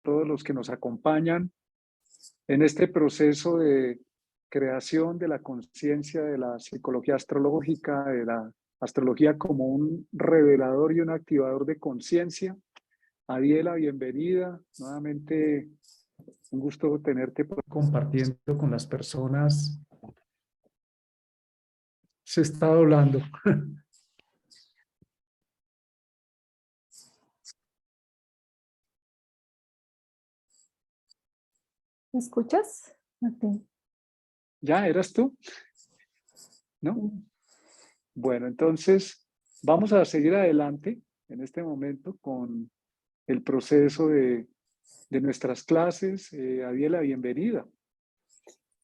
todos los que nos acompañan en este proceso de creación de la conciencia de la psicología astrológica, de la astrología como un revelador y un activador de conciencia. Adiela, bienvenida. Nuevamente, un gusto tenerte compartiendo con las personas. Se está doblando. ¿Me escuchas, Martín? ¿Ya eras tú? ¿No? Bueno, entonces vamos a seguir adelante en este momento con el proceso de nuestras clases. Adiela, bienvenida.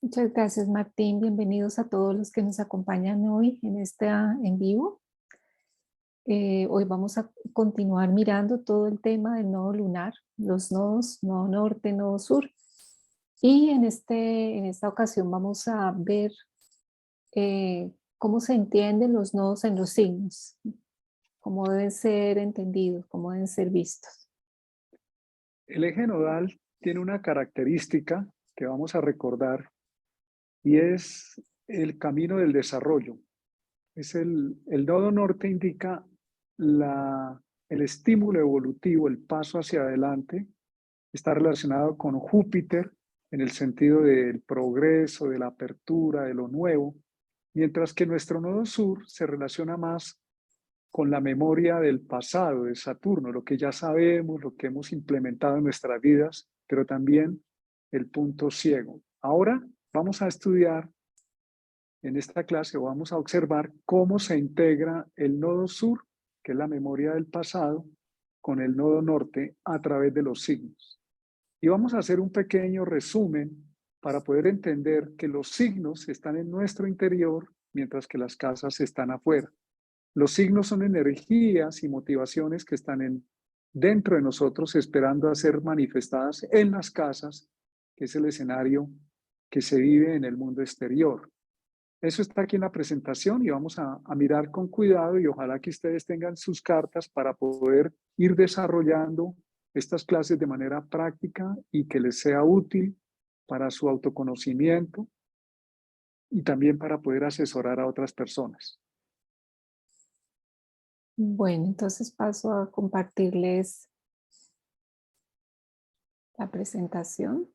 Muchas gracias, Martín. Bienvenidos a todos los que nos acompañan hoy en en vivo. Hoy vamos a continuar mirando todo el tema del nodo lunar, los nodos, nodo norte, nodo sur. Y en esta ocasión vamos a ver cómo se entienden los nodos en los signos, cómo deben ser entendidos, cómo deben ser vistos. El eje nodal tiene una característica que vamos a recordar y es el camino del desarrollo. El nodo norte indica el estímulo evolutivo, el paso hacia adelante. Está relacionado con Júpiter en el sentido del progreso, de la apertura, de lo nuevo, mientras que nuestro nodo sur se relaciona más con la memoria del pasado, de Saturno, lo que ya sabemos, lo que hemos implementado en nuestras vidas, pero también el punto ciego. Ahora vamos a estudiar en esta clase, o vamos a observar cómo se integra el nodo sur, que es la memoria del pasado, con el nodo norte a través de los signos. Y vamos a hacer un pequeño resumen para poder entender que los signos están en nuestro interior, mientras que las casas están afuera. Los signos son energías y motivaciones que están dentro de nosotros esperando a ser manifestadas en las casas, que es el escenario que se vive en el mundo exterior. Eso está aquí en la presentación y vamos a mirar con cuidado y ojalá que ustedes tengan sus cartas para poder ir desarrollando estas clases de manera práctica y que les sea útil para su autoconocimiento y también para poder asesorar a otras personas. Bueno, entonces paso a compartirles la presentación.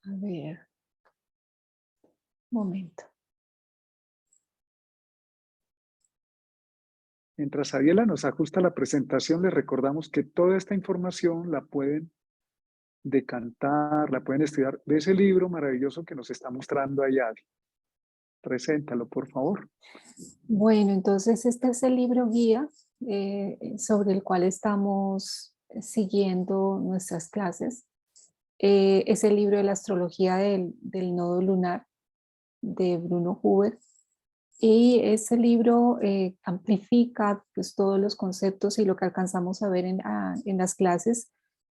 A ver, un momento. Mientras Ariela nos ajusta la presentación, les recordamos que toda esta información la pueden decantar, la pueden estudiar de ese libro maravilloso que nos está mostrando ahí Adi. Preséntalo, por favor. Bueno, entonces este es el libro guía sobre el cual estamos siguiendo nuestras clases. Es el libro de la astrología del nodo lunar de Bruno Huber. Y ese libro amplifica pues, todos los conceptos y lo que alcanzamos a ver en las clases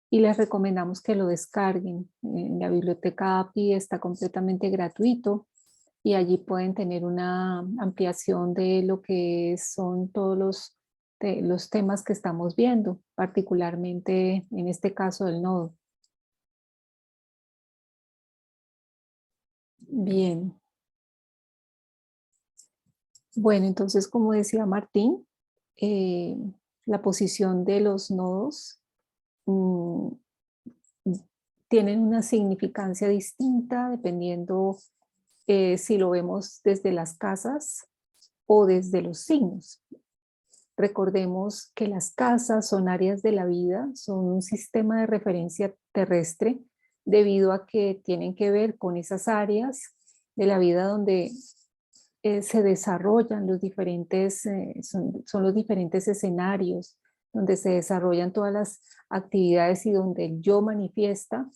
y les recomendamos que lo descarguen. En la biblioteca API está completamente gratuito y allí pueden tener una ampliación de lo que son todos los temas que estamos viendo, particularmente en este caso del nodo. Bien. Bueno, entonces, como decía Martín, eh, la posición de los nodos mm, tienen una significancia distinta dependiendo si lo vemos desde las casas o desde los signos. Recordemos que las casas son áreas de la vida, son un sistema de referencia terrestre debido a que tienen que ver con esas áreas de la vida donde se desarrollan los diferentes, son los diferentes escenarios donde se desarrollan todas las actividades y donde el yo manifiesta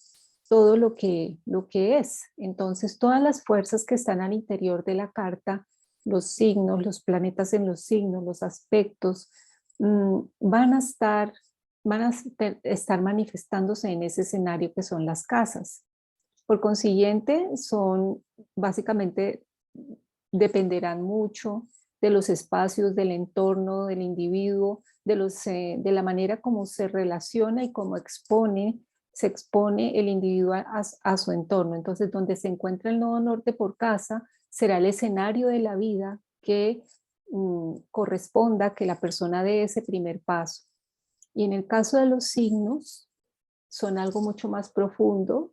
todo lo que es. Entonces, todas las fuerzas que están al interior de la carta, los signos, los planetas en los signos, los aspectos, van a estar manifestándose en ese escenario que son las casas. Por consiguiente, son básicamente dependerán mucho de los espacios, del entorno, del individuo, de la manera como se relaciona y cómo se expone el individuo a su entorno. Entonces, donde se encuentra el nodo norte por casa, será el escenario de la vida que corresponda a que la persona dé ese primer paso. Y en el caso de los signos, son algo mucho más profundo,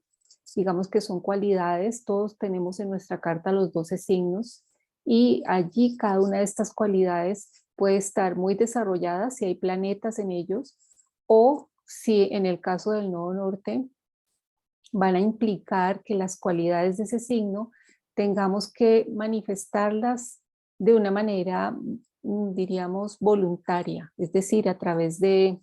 digamos que son cualidades, todos tenemos en nuestra carta los 12 signos, y allí cada una de estas cualidades puede estar muy desarrollada si hay planetas en ellos, o si en el caso del nodo norte van a implicar que las cualidades de ese signo tengamos que manifestarlas de una manera, diríamos, voluntaria, es decir, a través de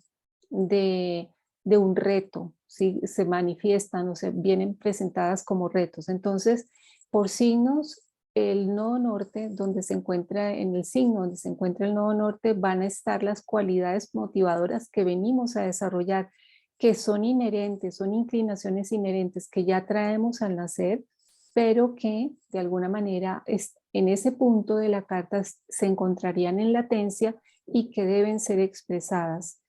un reto, ¿sí? Se manifiestan o se vienen presentadas como retos. Entonces, por signos, el nodo norte, donde se encuentra en el signo, donde se encuentra el nodo norte, van a estar las cualidades motivadoras que venimos a desarrollar, que son inherentes, son inclinaciones inherentes que ya traemos al nacer, pero que de alguna manera en ese punto de la carta se encontrarían en latencia y que deben ser expresadas.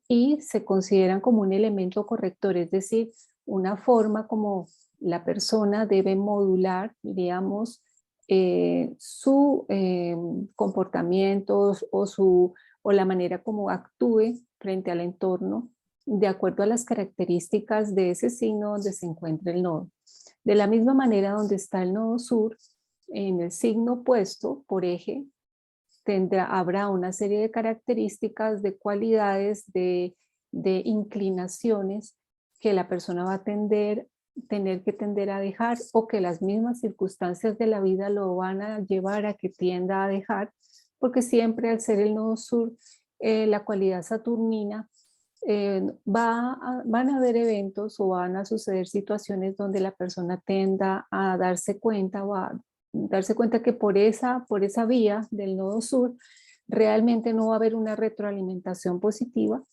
Y se consideran como un elemento corrector, es decir, una forma como la persona debe modular, diríamos, su comportamiento o la manera como actúe frente al entorno de acuerdo a las características de ese signo donde se encuentra el nodo. De la misma manera donde está el nodo sur, en el signo opuesto por eje, habrá una serie de características, de cualidades, de inclinaciones que la persona va a tener que tender a dejar, o que las mismas circunstancias de la vida lo van a llevar a que tienda a dejar, porque siempre al ser el nodo sur, la cualidad saturnina, van a haber eventos o van a suceder situaciones donde la persona tienda a darse cuenta o a darse cuenta que por esa vía del nodo sur realmente no va a haber una retroalimentación positiva,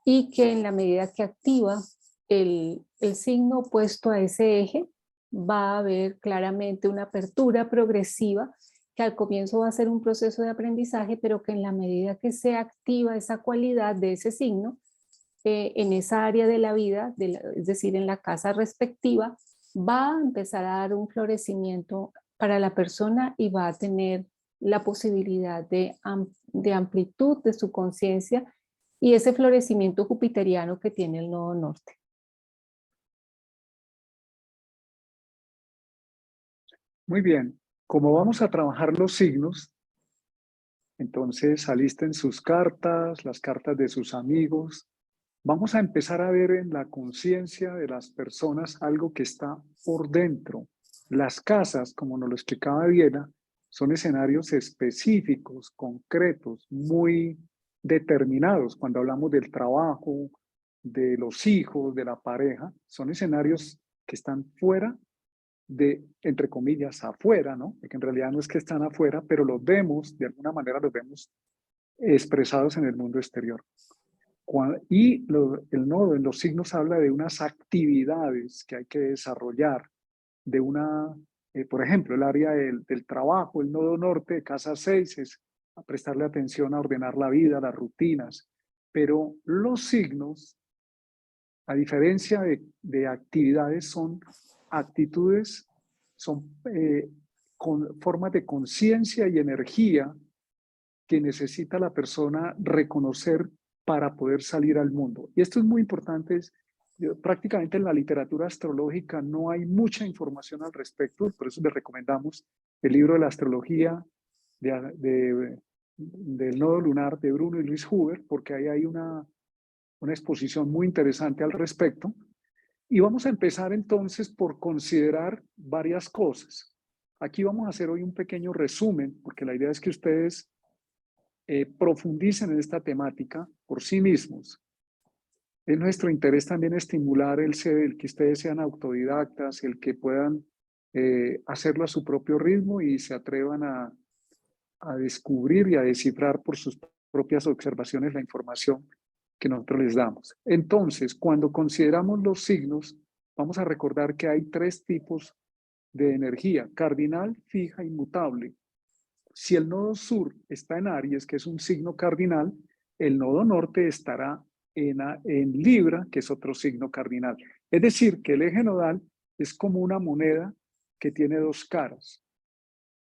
y que en la medida que activa el signo opuesto a ese eje, va a haber claramente una apertura progresiva, que al comienzo va a ser un proceso de aprendizaje, pero que en la medida que se activa esa cualidad de ese signo, en esa área de la vida, es decir, en la casa respectiva, va a empezar a dar un florecimiento para la persona y va a tener la posibilidad de amplitud de su conciencia y ese florecimiento jupiteriano que tiene el nodo norte. Muy bien. Como vamos a trabajar los signos, entonces alisten sus cartas, las cartas de sus amigos. Vamos a empezar a ver en la conciencia de las personas algo que está por dentro. Las casas, como nos lo explicaba Diana, son escenarios específicos, concretos, muy determinados. Cuando hablamos del trabajo, de los hijos, de la pareja, son escenarios que están fuera de, entre comillas, afuera, ¿no? Porque en realidad no es que están afuera, pero los vemos, de alguna manera los vemos expresados en el mundo exterior. Y el nodo en los signos habla de unas actividades que hay que desarrollar, de una, por ejemplo, el área del trabajo, el nodo norte de casa 6 es a prestarle atención a ordenar la vida, las rutinas, pero los signos, a diferencia de actividades, son actitudes, son formas de conciencia y energía que necesita la persona reconocer para poder salir al mundo. Y esto es muy importante. Prácticamente en la literatura astrológica no hay mucha información al respecto, por eso les recomendamos el libro de la astrología del nodo lunar de Bruno y Luis Huber, porque ahí hay una exposición muy interesante al respecto. Y vamos a empezar entonces por considerar varias cosas. Aquí vamos a hacer hoy un pequeño resumen, porque la idea es que ustedes profundicen en esta temática por sí mismos. Es nuestro interés también estimular el que ustedes sean autodidactas, el que puedan hacerlo a su propio ritmo y se atrevan a descubrir y a descifrar por sus propias observaciones la información que nosotros les damos. Entonces, cuando consideramos los signos, vamos a recordar que hay 3 tipos de energía: cardinal, fija y mutable. si el nodo sur está en Aries, que es un signo cardinal, el nodo norte estará en Libra, que es otro signo cardinal. Es decir, que el eje nodal es como una moneda que tiene dos caras.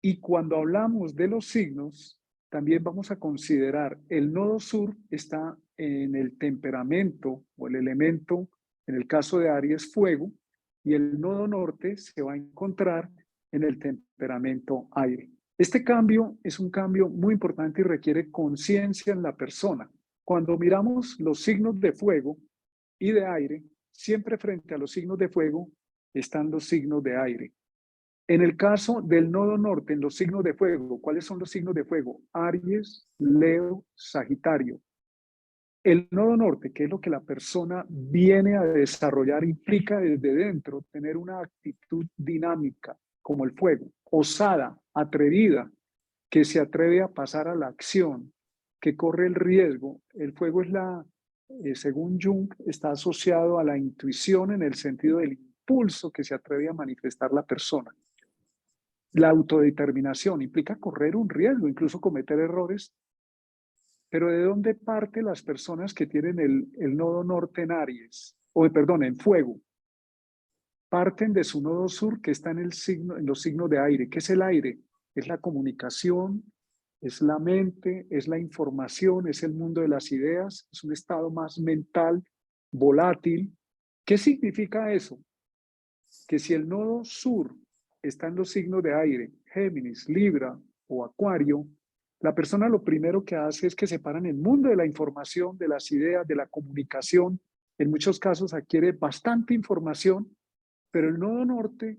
Y cuando hablamos de los signos, también vamos a considerar el nodo sur está en el temperamento o el elemento, en el caso de Aries, fuego, y el nodo norte se va a encontrar en el temperamento aire. Este cambio es un cambio muy importante y requiere conciencia en la persona. Cuando miramos los signos de fuego y de aire, siempre frente a los signos de fuego están los signos de aire. En el caso del nodo norte, en los signos de fuego, ¿cuáles son los signos de fuego? Aries, Leo, Sagitario. El nodo norte, que es lo que la persona viene a desarrollar, implica desde dentro tener una actitud dinámica, como el fuego, osada, atrevida, que se atreve a pasar a la acción, que corre el riesgo. El fuego es según Jung, está asociado a la intuición en el sentido del impulso que se atreve a manifestar la persona. La autodeterminación implica correr un riesgo, incluso cometer errores. Pero ¿de dónde parte las personas que tienen el nodo norte en Aries? Perdón, en fuego. Parten de su nodo sur, que está en los signos de aire. ¿Qué es el aire? Es la comunicación, es la mente, es la información, es el mundo de las ideas, es un estado más mental, volátil. ¿Qué significa eso? Que si el nodo sur está en los signos de aire, Géminis, Libra o Acuario, la persona lo primero que hace es que se para en el mundo de la información, de las ideas, de la comunicación. En muchos casos adquiere bastante información, pero el nodo norte,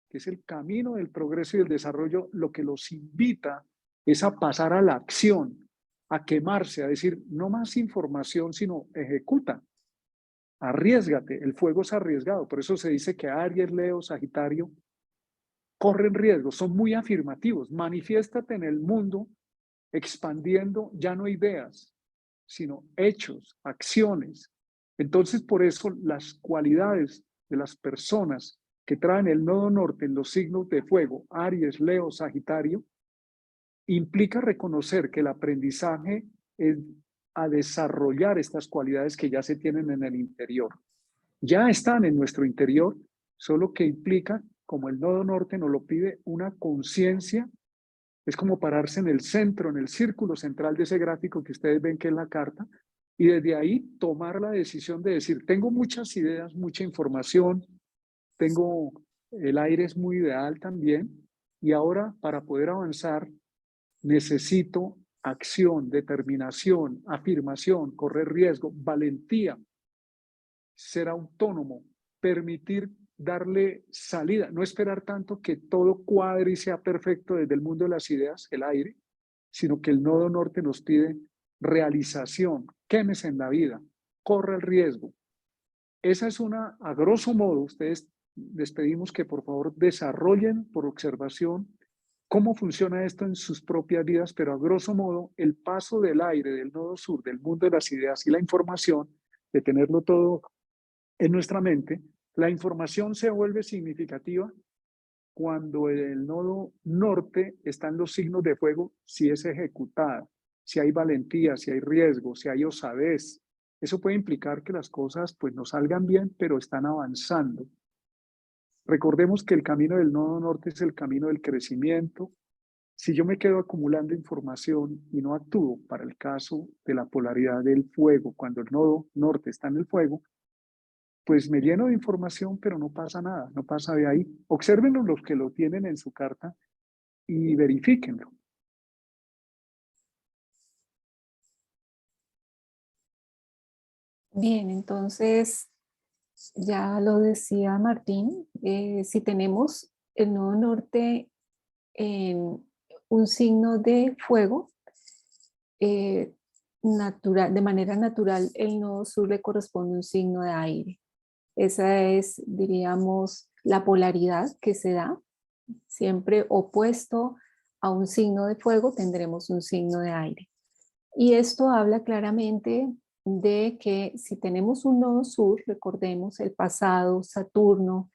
que es el camino del progreso y del desarrollo, lo que los invita es a pasar a la acción, a quemarse, a decir, no más información, sino ejecuta. Arriésgate, el fuego es arriesgado, por eso se dice que Aries, Leo, Sagitario corren riesgo, son muy afirmativos. Manifiéstate en el mundo expandiendo ya no ideas, sino hechos, acciones. Entonces, por eso las cualidades de las personas que traen el nodo norte en los signos de fuego, Aries, Leo, Sagitario, implica reconocer que el aprendizaje es a desarrollar estas cualidades que ya se tienen en el interior. Ya están en nuestro interior, solo que implica, como el nodo norte nos lo pide, una conciencia. Es como pararse en el centro, en el círculo central de ese gráfico que ustedes ven que es la carta, y desde ahí tomar la decisión de decir, tengo muchas ideas, mucha información, el aire es muy ideal también, y ahora para poder avanzar necesito acción, determinación, afirmación, correr riesgo, valentía, ser autónomo, permitir darle salida, no esperar tanto que todo cuadre y sea perfecto desde el mundo de las ideas, el aire, sino que el nodo norte nos pide realización, quémese en la vida, corre el riesgo. Esa es a grosso modo, ustedes les pedimos que por favor desarrollen por observación cómo funciona esto en sus propias vidas, pero a grosso modo el paso del aire, del nodo sur, del mundo de las ideas y la información, de tenerlo todo en nuestra mente, la información se vuelve significativa cuando el nodo norte está en los signos de fuego, si es ejecutada, si hay valentía, si hay riesgo, si hay osadez. Eso puede implicar que las cosas pues no salgan bien, pero están avanzando. Recordemos que el camino del nodo norte es el camino del crecimiento. Si yo me quedo acumulando información y no actúo, para el caso de la polaridad del fuego, cuando el nodo norte está en el fuego, pues me lleno de información, pero no pasa nada, no pasa de ahí. Obsérvenlo los que lo tienen en su carta y verifíquenlo. Bien, entonces ya lo decía Martín, si tenemos el nodo norte en un signo de fuego, de manera natural el nodo sur le corresponde un signo de aire. Esa es, diríamos, la polaridad que se da. Siempre opuesto a un signo de fuego tendremos un signo de aire. Y esto habla claramente de que si tenemos un nodo sur, recordemos el pasado, Saturno,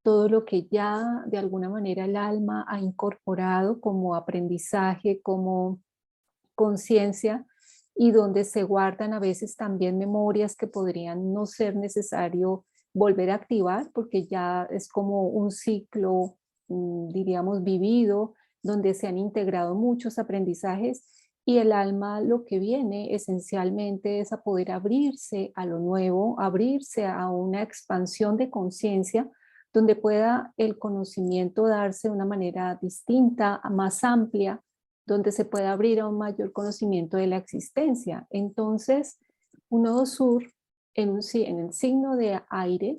todo lo que ya de alguna manera el alma ha incorporado como aprendizaje, como conciencia, y donde se guardan a veces también memorias que podrían no ser necesario volver a activar porque ya es como un ciclo, diríamos, vivido, donde se han integrado muchos aprendizajes y el alma lo que viene esencialmente es a poder abrirse a lo nuevo, abrirse a una expansión de conciencia donde pueda el conocimiento darse de una manera distinta, más amplia, donde se pueda abrir a un mayor conocimiento de la existencia. Entonces, un nodo sur en el signo de aire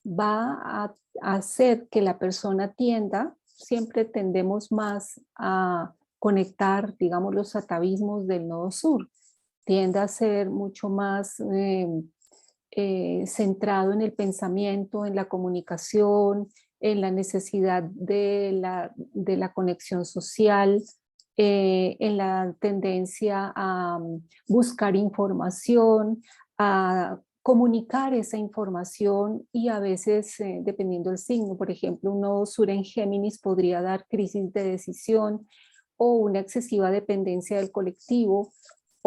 va a hacer que la persona tienda, siempre tendemos más a conectar, digamos, los atavismos del nodo sur, tiende a ser mucho más centrado en el pensamiento, en la comunicación, en la necesidad de la conexión social, en la tendencia a buscar información, a comunicar esa información y a veces, dependiendo del signo, por ejemplo, un nodo sur en Géminis podría dar crisis de decisión o una excesiva dependencia del colectivo,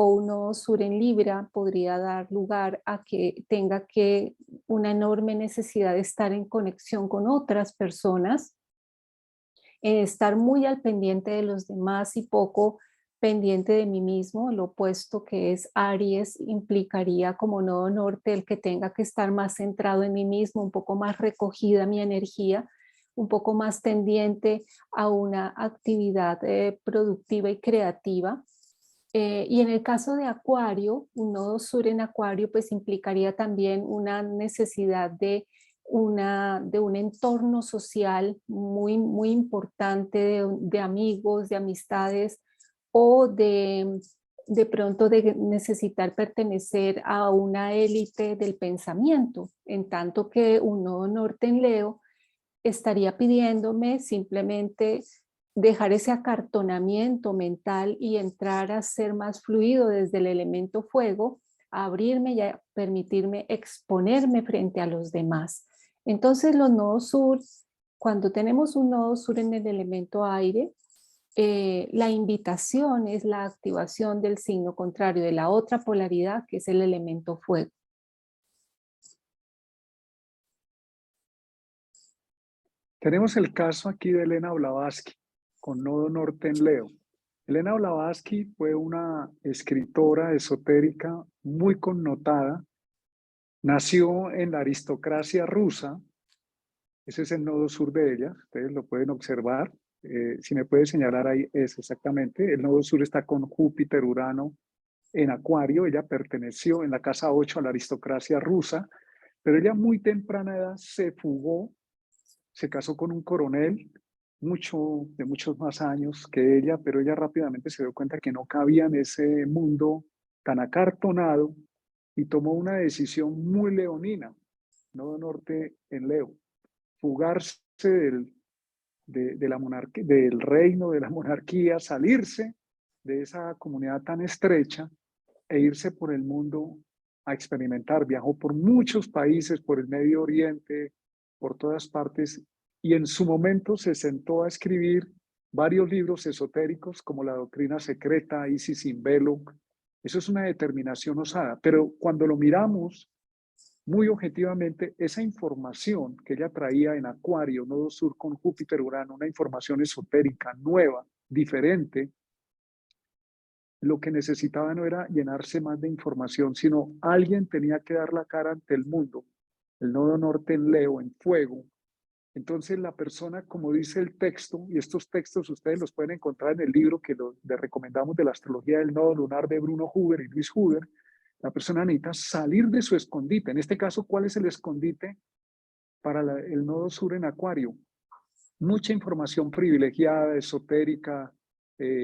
o un nodo sur en Libra podría dar lugar a que tenga que una enorme necesidad de estar en conexión con otras personas, estar muy al pendiente de los demás y poco pendiente de mí mismo. Lo opuesto que es Aries implicaría como nodo norte el que tenga que estar más centrado en mí mismo, un poco más recogida mi energía, un poco más tendiente a una actividad productiva y creativa. Y en el caso de Acuario, un nodo sur en Acuario, pues implicaría también una necesidad de un entorno social muy, muy importante, de amigos, de amistades, o de pronto de necesitar pertenecer a una élite del pensamiento, en tanto que un nodo norte en Leo estaría pidiéndome simplemente dejar ese acartonamiento mental y entrar a ser más fluido desde el elemento fuego, a abrirme y a permitirme exponerme frente a los demás. Entonces los nodos sur, cuando tenemos un nodo sur en el elemento aire, la invitación es la activación del signo contrario de la otra polaridad, que es el elemento fuego. Tenemos el caso aquí de Elena Blavatsky, con nodo norte en Leo. Elena Blavatsky fue una escritora esotérica muy connotada. Nació en la aristocracia rusa. Ese es el nodo sur de ella, ustedes lo pueden observar. Si me puede señalar ahí, es exactamente. El nodo sur está con Júpiter, Urano en Acuario. Ella perteneció en la casa 8 a la aristocracia rusa, pero ella muy temprana edad se fugó, se casó con un coronel de muchos más años que ella, pero ella rápidamente se dio cuenta que no cabía en ese mundo tan acartonado y tomó una decisión muy leonina, nodo norte en Leo, fugarse de la monarquía, del reino de la monarquía, salirse de esa comunidad tan estrecha e irse por el mundo a experimentar. Viajó por muchos países, por el Medio Oriente, por todas partes, y en su momento se sentó a escribir varios libros esotéricos como La Doctrina Secreta, Isis sin velo. Eso es una determinación osada, pero cuando lo miramos muy objetivamente, esa información que ella traía en Acuario, nodo sur con Júpiter, Urano, una información esotérica, nueva, diferente, lo que necesitaba no era llenarse más de información, sino alguien tenía que dar la cara ante el mundo. El nodo norte en Leo, en fuego. Entonces la persona, como dice el texto, y estos textos ustedes los pueden encontrar en el libro que les recomendamos de la astrología del nodo lunar de Bruno Huber y Luis Huber, la persona necesita salir de su escondite. En este caso, ¿cuál es el escondite para el nodo sur en Acuario? Mucha información privilegiada, esotérica,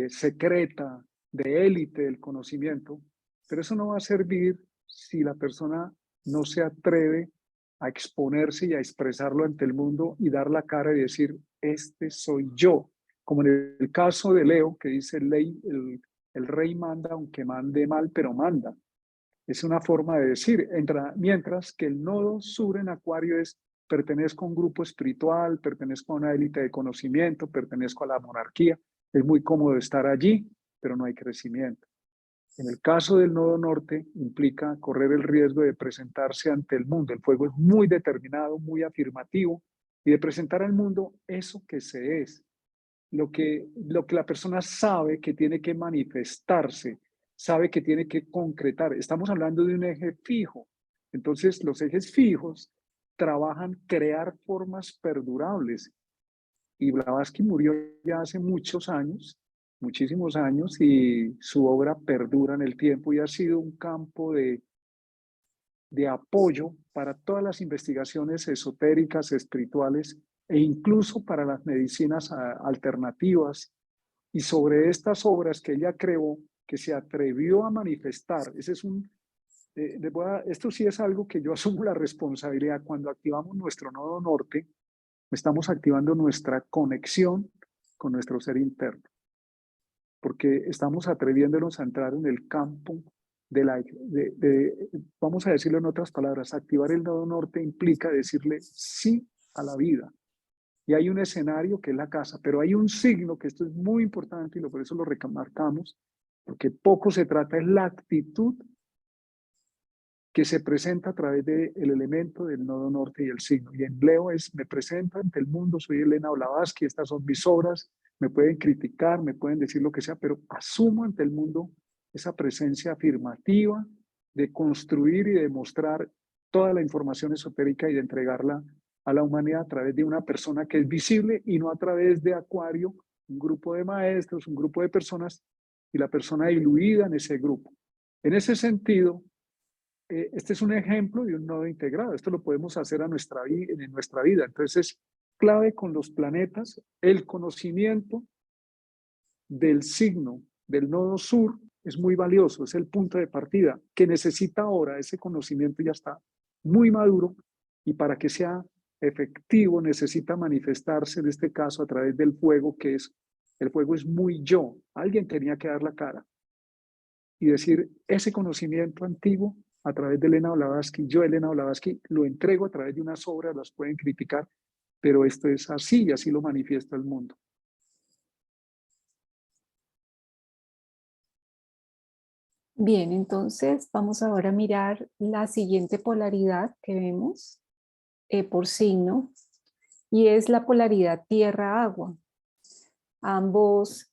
secreta, de élite del conocimiento, pero eso no va a servir si la persona no se atreve a exponerse y a expresarlo ante el mundo y dar la cara y decir, este soy yo. Como en el caso de Leo, que dice el rey manda, aunque mande mal, pero manda. Es una forma de decir, mientras que el nodo sur en Acuario es pertenezco a un grupo espiritual, pertenezco a una élite de conocimiento, pertenezco a la monarquía. Es muy cómodo estar allí, pero no hay crecimiento. En el caso del nodo norte, implica correr el riesgo de presentarse ante el mundo. El fuego es muy determinado, muy afirmativo, y de presentar al mundo eso que se es, lo que la persona sabe que tiene que manifestarse, sabe que tiene que concretar. Estamos hablando de un eje fijo. Entonces, los ejes fijos trabajan crear formas perdurables. Y Blavatsky murió ya hace muchos años, muchísimos años, y su obra perdura en el tiempo y ha sido un campo de apoyo para todas las investigaciones esotéricas, espirituales e incluso para las medicinas alternativas. Y sobre estas obras que ella creó, que se atrevió a manifestar, ese es esto sí es algo que yo asumo la responsabilidad. Cuando activamos nuestro nodo norte, estamos activando nuestra conexión con nuestro ser interno, porque estamos atreviéndonos a entrar en el campo vamos a decirlo en otras palabras, activar el nodo norte implica decirle sí a la vida. Y hay un escenario que es la casa, pero hay un signo, que esto es muy importante y por eso lo remarcamos, porque poco se trata, es la actitud que se presenta a través del elemento del nodo norte y el signo. Y en Leo me presento ante el mundo, soy Elena Blavatsky, estas son mis obras, me pueden criticar, me pueden decir lo que sea, pero asumo ante el mundo esa presencia afirmativa de construir y de mostrar toda la información esotérica y de entregarla a la humanidad a través de una persona que es visible y no a través de Acuario, un grupo de maestros, un grupo de personas y la persona diluida en ese grupo. En ese sentido, este es un ejemplo de un nodo integrado. Esto lo podemos hacer en nuestra vida. Entonces es clave con los planetas el conocimiento del signo del nodo sur es muy valioso, es el punto de partida que necesita ahora. Ese conocimiento ya está muy maduro y para que sea efectivo necesita manifestarse en este caso a través del fuego, el fuego es muy yo. Alguien tenía que dar la cara y decir ese conocimiento antiguo a través de Elena Blavatsky, yo Elena Blavatsky lo entrego a través de unas obras, las pueden criticar, pero esto es así y así lo manifiesta el mundo. Bien, entonces vamos ahora a mirar la siguiente polaridad que vemos por signo, y es la polaridad tierra-agua. Ambos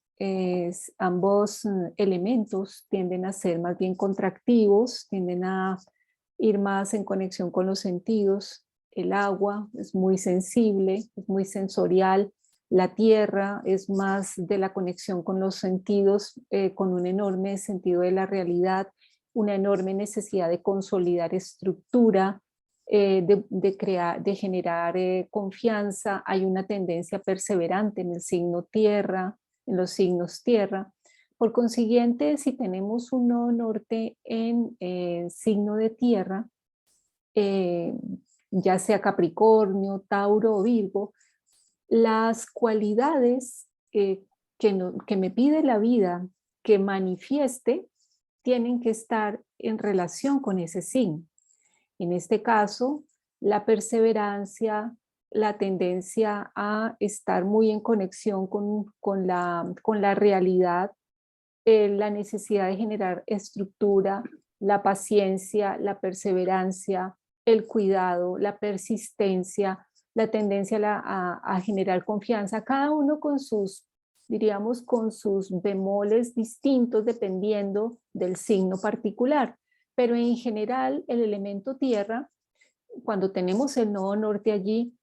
elementos tienden a ser más bien contractivos, tienden a ir más en conexión con los sentidos. El agua es muy sensible, es muy sensorial. La tierra es más de la conexión con los sentidos, con un enorme sentido de la realidad, una enorme necesidad de consolidar estructura, de generar confianza. Hay una tendencia perseverante en el signo tierra, en los signos tierra. Por consiguiente, si tenemos un nodo norte en signo de tierra, ya sea Capricornio, Tauro o Virgo, las cualidades que me pide la vida que manifieste tienen que estar en relación con ese signo. En este caso, la perseverancia, la tendencia a estar muy en conexión con la realidad, la necesidad de generar estructura, la paciencia, la perseverancia, el cuidado, la persistencia, la tendencia a generar confianza, cada uno con sus, diríamos, con sus bemoles distintos dependiendo del signo particular. Pero en general el elemento tierra, cuando tenemos el nodo norte allí,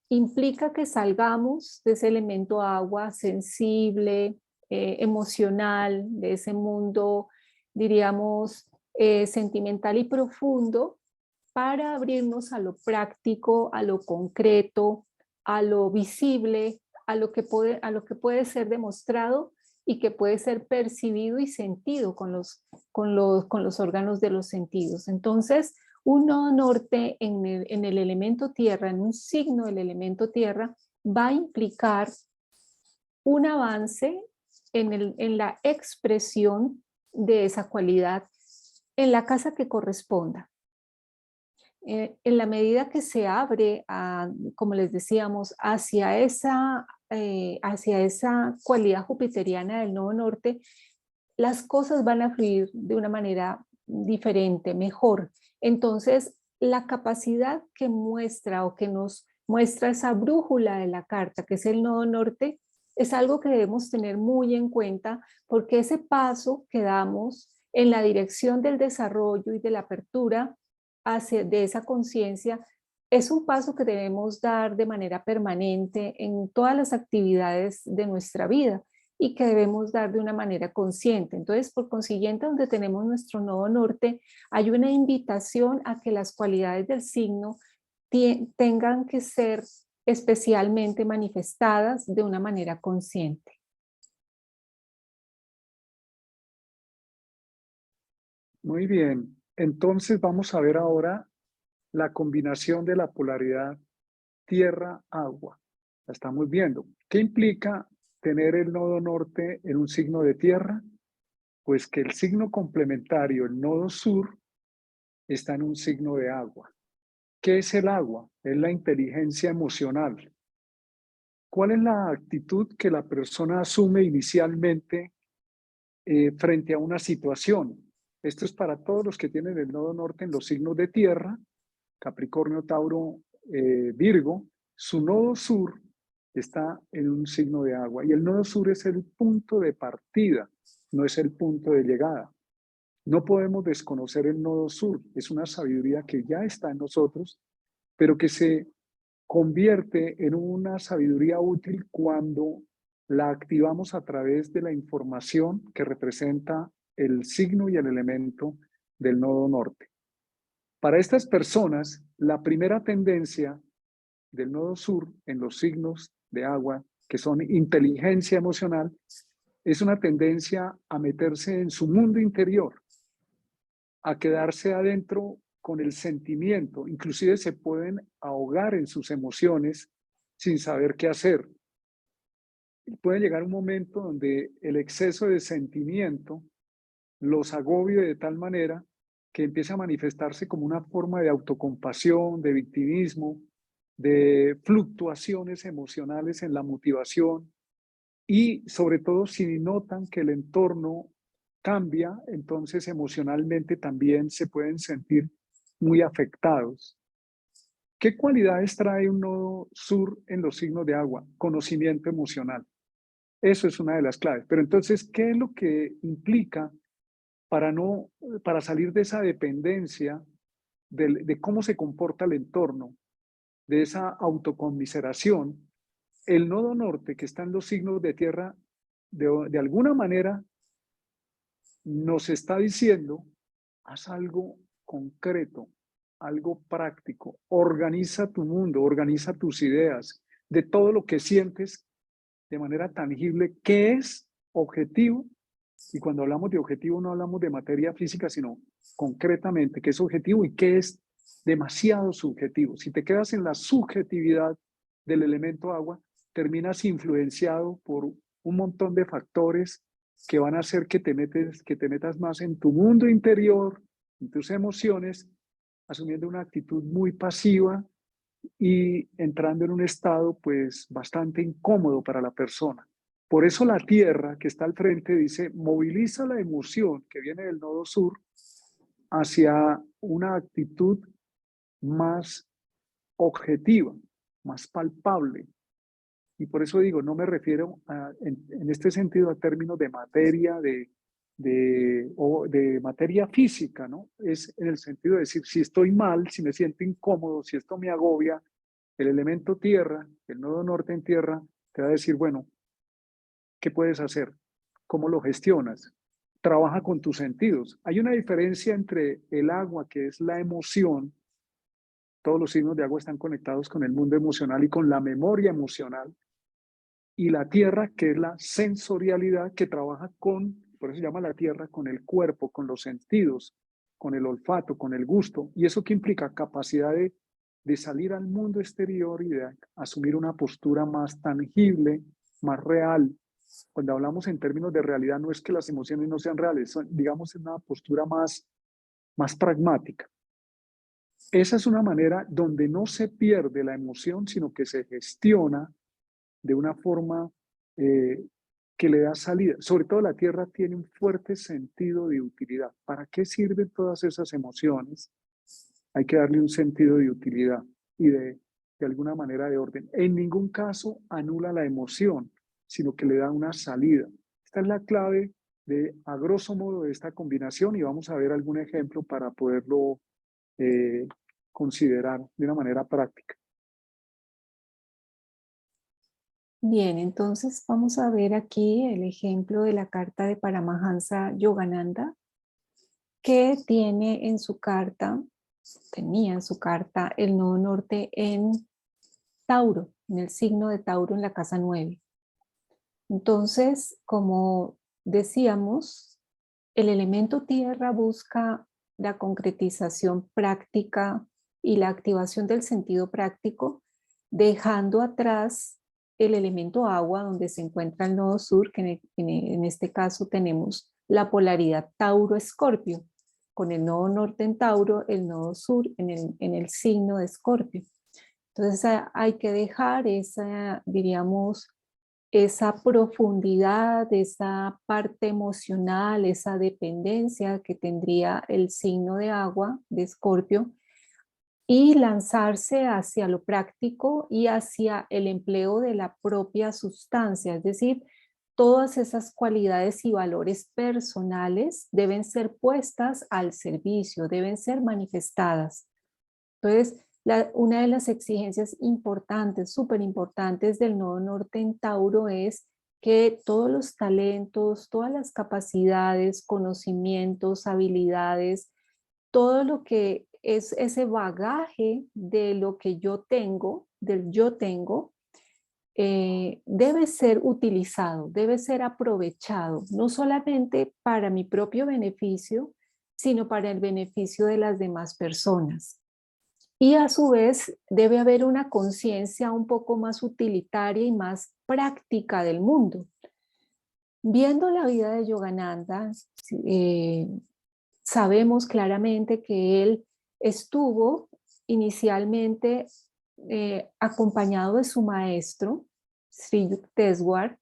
implica que salgamos de ese elemento agua sensible, emocional, de ese mundo, diríamos, sentimental y profundo, para abrirnos a lo práctico, a lo concreto, a lo visible, a lo que puede ser demostrado y que puede ser percibido y sentido con los órganos de los sentidos. Entonces, un nodo norte en el elemento tierra, en un signo del elemento tierra, va a implicar un avance en la expresión de esa cualidad en la casa que corresponda. En la medida que se abre, como les decíamos, hacia esa cualidad jupiteriana del nodo norte, las cosas van a fluir de una manera diferente, mejor. Entonces, la capacidad que muestra o que nos muestra esa brújula de la carta, que es el nodo norte, es algo que debemos tener muy en cuenta porque ese paso que damos en la dirección del desarrollo y de la apertura de esa conciencia es un paso que debemos dar de manera permanente en todas las actividades de nuestra vida y que debemos dar de una manera consciente. Entonces, por consiguiente, donde tenemos nuestro nodo norte, hay una invitación a que las cualidades del signo tengan que ser especialmente manifestadas de una manera consciente. Muy bien. Entonces vamos a ver ahora la combinación de la polaridad tierra-agua. La estamos viendo. ¿Qué implica tener el nodo norte en un signo de tierra? Pues que el signo complementario, el nodo sur, está en un signo de agua. ¿Qué es el agua? Es la inteligencia emocional. ¿Cuál es la actitud que la persona asume inicialmente frente a una situación? Esto es para todos los que tienen el nodo norte en los signos de tierra, Capricornio, Tauro, Virgo. Su nodo sur está en un signo de agua y el nodo sur es el punto de partida, no es el punto de llegada. No podemos desconocer el nodo sur, es una sabiduría que ya está en nosotros, pero que se convierte en una sabiduría útil cuando la activamos a través de la información que representa el signo y el elemento del nodo norte. Para estas personas, la primera tendencia del nodo sur en los signos de agua, que son inteligencia emocional, es una tendencia a meterse en su mundo interior, a quedarse adentro con el sentimiento, inclusive se pueden ahogar en sus emociones sin saber qué hacer. Puede llegar un momento donde el exceso de sentimiento los agobie de tal manera que empiece a manifestarse como una forma de autocompasión, de victimismo, de fluctuaciones emocionales en la motivación y sobre todo si notan que el entorno cambia, entonces emocionalmente también se pueden sentir muy afectados. ¿Qué cualidades trae un nodo sur en los signos de agua? Conocimiento emocional. Eso es una de las claves. Pero entonces, ¿qué es lo que implica para salir de esa dependencia de cómo se comporta el entorno, de esa autoconmiseración? El nodo norte, que está en los signos de tierra, de alguna manera nos está diciendo, haz algo concreto, algo práctico, organiza tu mundo, organiza tus ideas, de todo lo que sientes de manera tangible, qué es objetivo. Y cuando hablamos de objetivo no hablamos de materia física, sino concretamente qué es objetivo y qué es demasiado subjetivo. Si te quedas en la subjetividad del elemento agua, terminas influenciado por un montón de factores que van a hacer que te metas más en tu mundo interior, en tus emociones, asumiendo una actitud muy pasiva y entrando en un estado pues bastante incómodo para la persona. Por eso la tierra que está al frente dice, moviliza la emoción que viene del nodo sur hacia una actitud más objetiva, más palpable. Y por eso digo, no me refiero en este sentido a términos de materia, de materia física, ¿no? Es en el sentido de decir, si estoy mal, si me siento incómodo, si esto me agobia, el elemento tierra, el nodo norte en tierra, te va a decir, bueno, ¿qué puedes hacer? ¿Cómo lo gestionas? Trabaja con tus sentidos. Hay una diferencia entre el agua, que es la emoción. Todos los signos de agua están conectados con el mundo emocional y con la memoria emocional. Y la tierra, que es la sensorialidad, que trabaja por eso se llama la tierra, con el cuerpo, con los sentidos, con el olfato, con el gusto. ¿Y eso qué implica? Capacidad de salir al mundo exterior y de asumir una postura más tangible, más real. Cuando hablamos en términos de realidad, no es que las emociones no sean reales, son, digamos, una postura más pragmática. Esa es una manera donde no se pierde la emoción, sino que se gestiona de una forma eh, que le da salida. Sobre todo la tierra tiene un fuerte sentido de utilidad. ¿Para qué sirven todas esas emociones? Hay que darle un sentido de utilidad y de alguna manera de orden. En ningún caso anula la emoción, sino que le da una salida. Esta es la clave de, a grosso modo, de esta combinación y vamos a ver algún ejemplo para poderlo eh, considerar de una manera práctica. Bien, entonces vamos a ver aquí el ejemplo de la carta de Paramahansa Yogananda, que tiene en su carta, tenía en su carta el nodo norte en Tauro, en el signo de Tauro en la casa 9. Entonces, como decíamos, el elemento tierra busca la concretización práctica y la activación del sentido práctico, dejando atrás el elemento agua, donde se encuentra el nodo sur, que en este caso tenemos la polaridad Tauro-Escorpio, con el nodo norte en Tauro, el nodo sur en el signo de Escorpio. Entonces hay que dejar esa, diríamos, esa profundidad, esa parte emocional, esa dependencia que tendría el signo de agua de Escorpio y lanzarse hacia lo práctico y hacia el empleo de la propia sustancia, es decir, todas esas cualidades y valores personales deben ser puestas al servicio, deben ser manifestadas. Entonces, una de las exigencias importantes, súper importantes del nodo norte en Tauro es que todos los talentos, todas las capacidades, conocimientos, habilidades, todo lo que es ese bagaje de lo que yo tengo, del yo tengo, debe ser utilizado, debe ser aprovechado, no solamente para mi propio beneficio, sino para el beneficio de las demás personas. Y a su vez debe haber una conciencia un poco más utilitaria y más práctica del mundo. Viendo la vida de Yogananda, eh, sabemos claramente que él estuvo inicialmente acompañado de su maestro, Sri Yukteswar,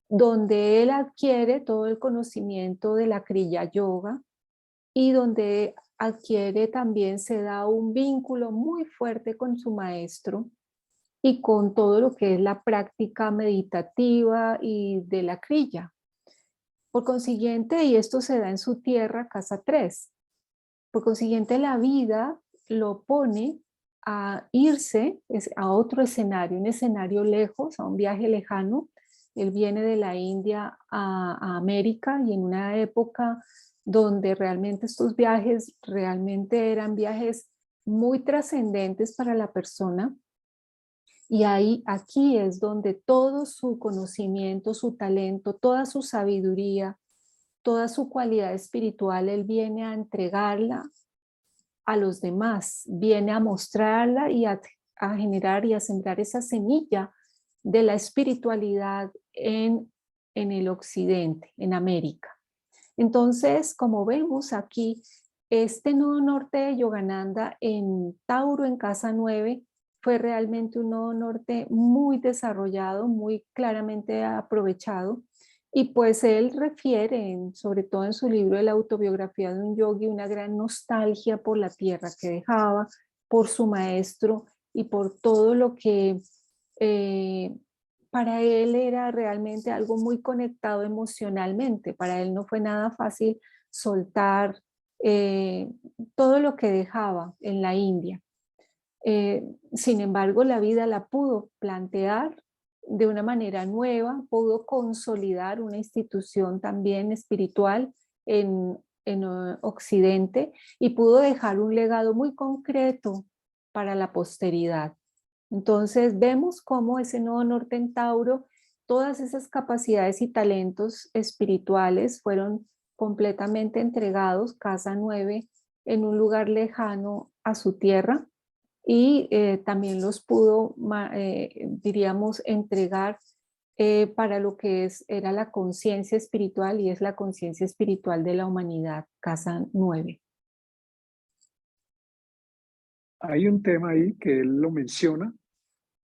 donde él adquiere todo el conocimiento de la Kriya Yoga y donde adquiere también, se da un vínculo muy fuerte con su maestro y con todo lo que es la práctica meditativa y de la Kriya. Por consiguiente, y esto se da en su tierra, casa 3, por consiguiente la vida lo pone a irse a otro escenario, un escenario lejos, a un viaje lejano. Él viene de la India a América y en una época donde realmente estos viajes realmente eran viajes muy trascendentes para la persona. Y ahí, aquí es donde todo su conocimiento, su talento, toda su sabiduría, toda su cualidad espiritual, él viene a entregarla a los demás, viene a mostrarla y a generar y a sembrar esa semilla de la espiritualidad en el occidente, en América. Entonces, como vemos aquí, este nodo norte de Yogananda en Tauro, en casa 9, fue realmente un nodo norte muy desarrollado, muy claramente aprovechado. Y pues él refiere, sobre todo en su libro de la autobiografía de un yogi, una gran nostalgia por la tierra que dejaba, por su maestro y por todo lo que eh, para él era realmente algo muy conectado emocionalmente. Para él no fue nada fácil soltar eh, todo lo que dejaba en la India. Sin embargo, la vida la pudo plantear de una manera nueva, pudo consolidar una institución también espiritual en Occidente y pudo dejar un legado muy concreto para la posteridad. Entonces vemos cómo ese nodo norte en Tauro, todas esas capacidades y talentos espirituales fueron completamente entregados, casa 9, en un lugar lejano a su tierra y también los pudo, diríamos, entregar para lo que era la conciencia espiritual y es la conciencia espiritual de la humanidad, casa 9. hay un tema ahí que él lo menciona.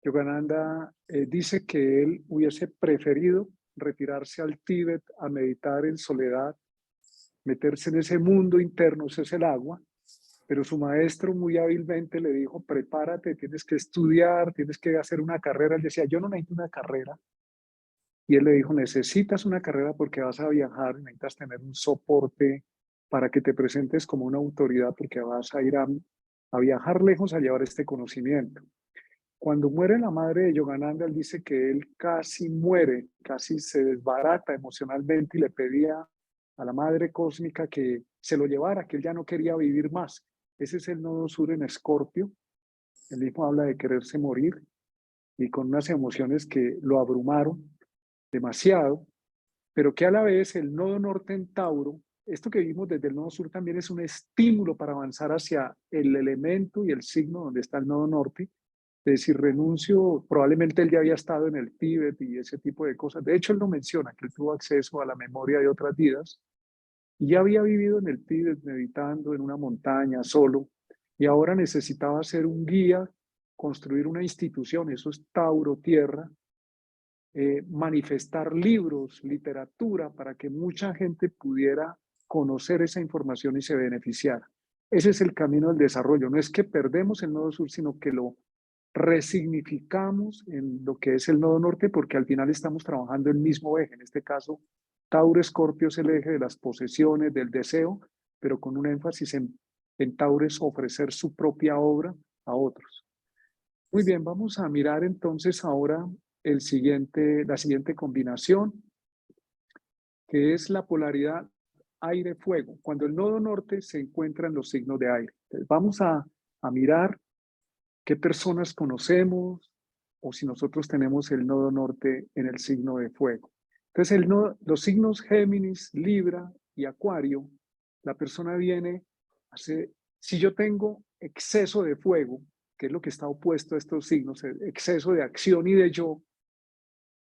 Yogananda dice que él hubiese preferido retirarse al Tíbet a meditar en soledad, meterse en ese mundo interno, ese es el agua, pero su maestro muy hábilmente le dijo, prepárate, tienes que estudiar, tienes que hacer una carrera. Él decía, yo no necesito una carrera. Y él le dijo, necesitas una carrera porque vas a viajar, necesitas tener un soporte para que te presentes como una autoridad porque vas a ir a viajar lejos a llevar este conocimiento. Cuando muere la madre de Yogananda, él dice que él casi muere, casi se desbarata emocionalmente y le pedía a la madre cósmica que se lo llevara, que él ya no quería vivir más. Ese es el nodo sur en Escorpio. Él mismo habla de quererse morir y con unas emociones que lo abrumaron demasiado, pero que a la vez el nodo norte en Tauro, esto que vimos desde el nodo sur también es un estímulo para avanzar hacia el elemento y el signo donde está el nodo norte. Es decir, renuncio, probablemente él ya había estado en el Tíbet y ese tipo de cosas. De hecho, él no menciona que él tuvo acceso a la memoria de otras vidas y ya había vivido en el Tíbet meditando en una montaña solo y ahora necesitaba ser un guía, construir una institución, eso es Tauro, tierra, manifestar libros, literatura, para que mucha gente pudiera conocer esa información y se beneficiara. Ese es el camino del desarrollo. No es que perdemos el nodo sur, sino que lo resignificamos en lo que es el nodo norte, porque al final estamos trabajando el mismo eje. En este caso, Tauro Escorpio es el eje de las posesiones, del deseo, pero con un énfasis en Tauro es ofrecer su propia obra a otros. Muy bien, vamos a mirar entonces ahora la siguiente combinación, que es la polaridad aire-fuego, cuando el nodo norte se encuentra en los signos de aire. Entonces, vamos a mirar qué personas conocemos o si nosotros tenemos el nodo norte en el signo de fuego. Entonces, los signos Géminis, Libra y Acuario, la persona viene, si yo tengo exceso de fuego, que es lo que está opuesto a estos signos, exceso de acción y de yo,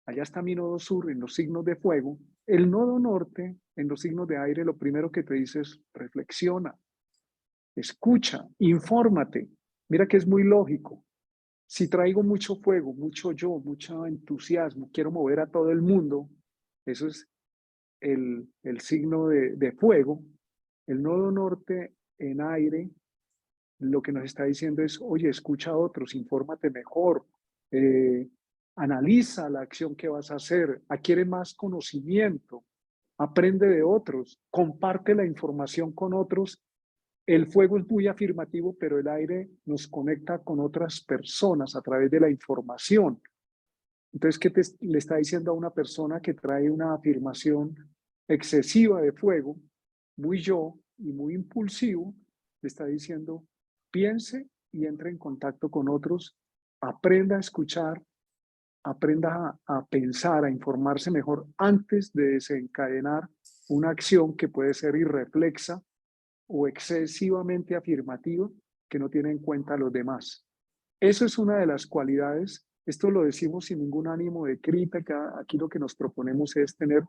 allá está mi nodo sur en los signos de fuego, el nodo norte en los signos de aire, lo primero que te dice es reflexiona, escucha, infórmate. Mira que es muy lógico. Si traigo mucho fuego, mucho yo, mucho entusiasmo, quiero mover a todo el mundo, eso es el signo de fuego. El nodo norte en aire, lo que nos está diciendo es, oye, escucha a otros, infórmate mejor, analiza la acción que vas a hacer, adquiere más conocimiento, aprende de otros, comparte la información con otros. El fuego es muy afirmativo, pero el aire nos conecta con otras personas a través de la información. Entonces, ¿qué le está diciendo a una persona que trae una afirmación excesiva de fuego, muy yo y muy impulsivo? Le está diciendo, piense y entre en contacto con otros, aprenda a escuchar, aprenda a pensar, a informarse mejor antes de desencadenar una acción que puede ser irreflexa o excesivamente afirmativa que no tiene en cuenta a los demás. Eso es una de las cualidades. Esto lo decimos sin ningún ánimo de crítica. Aquí lo que nos proponemos es tener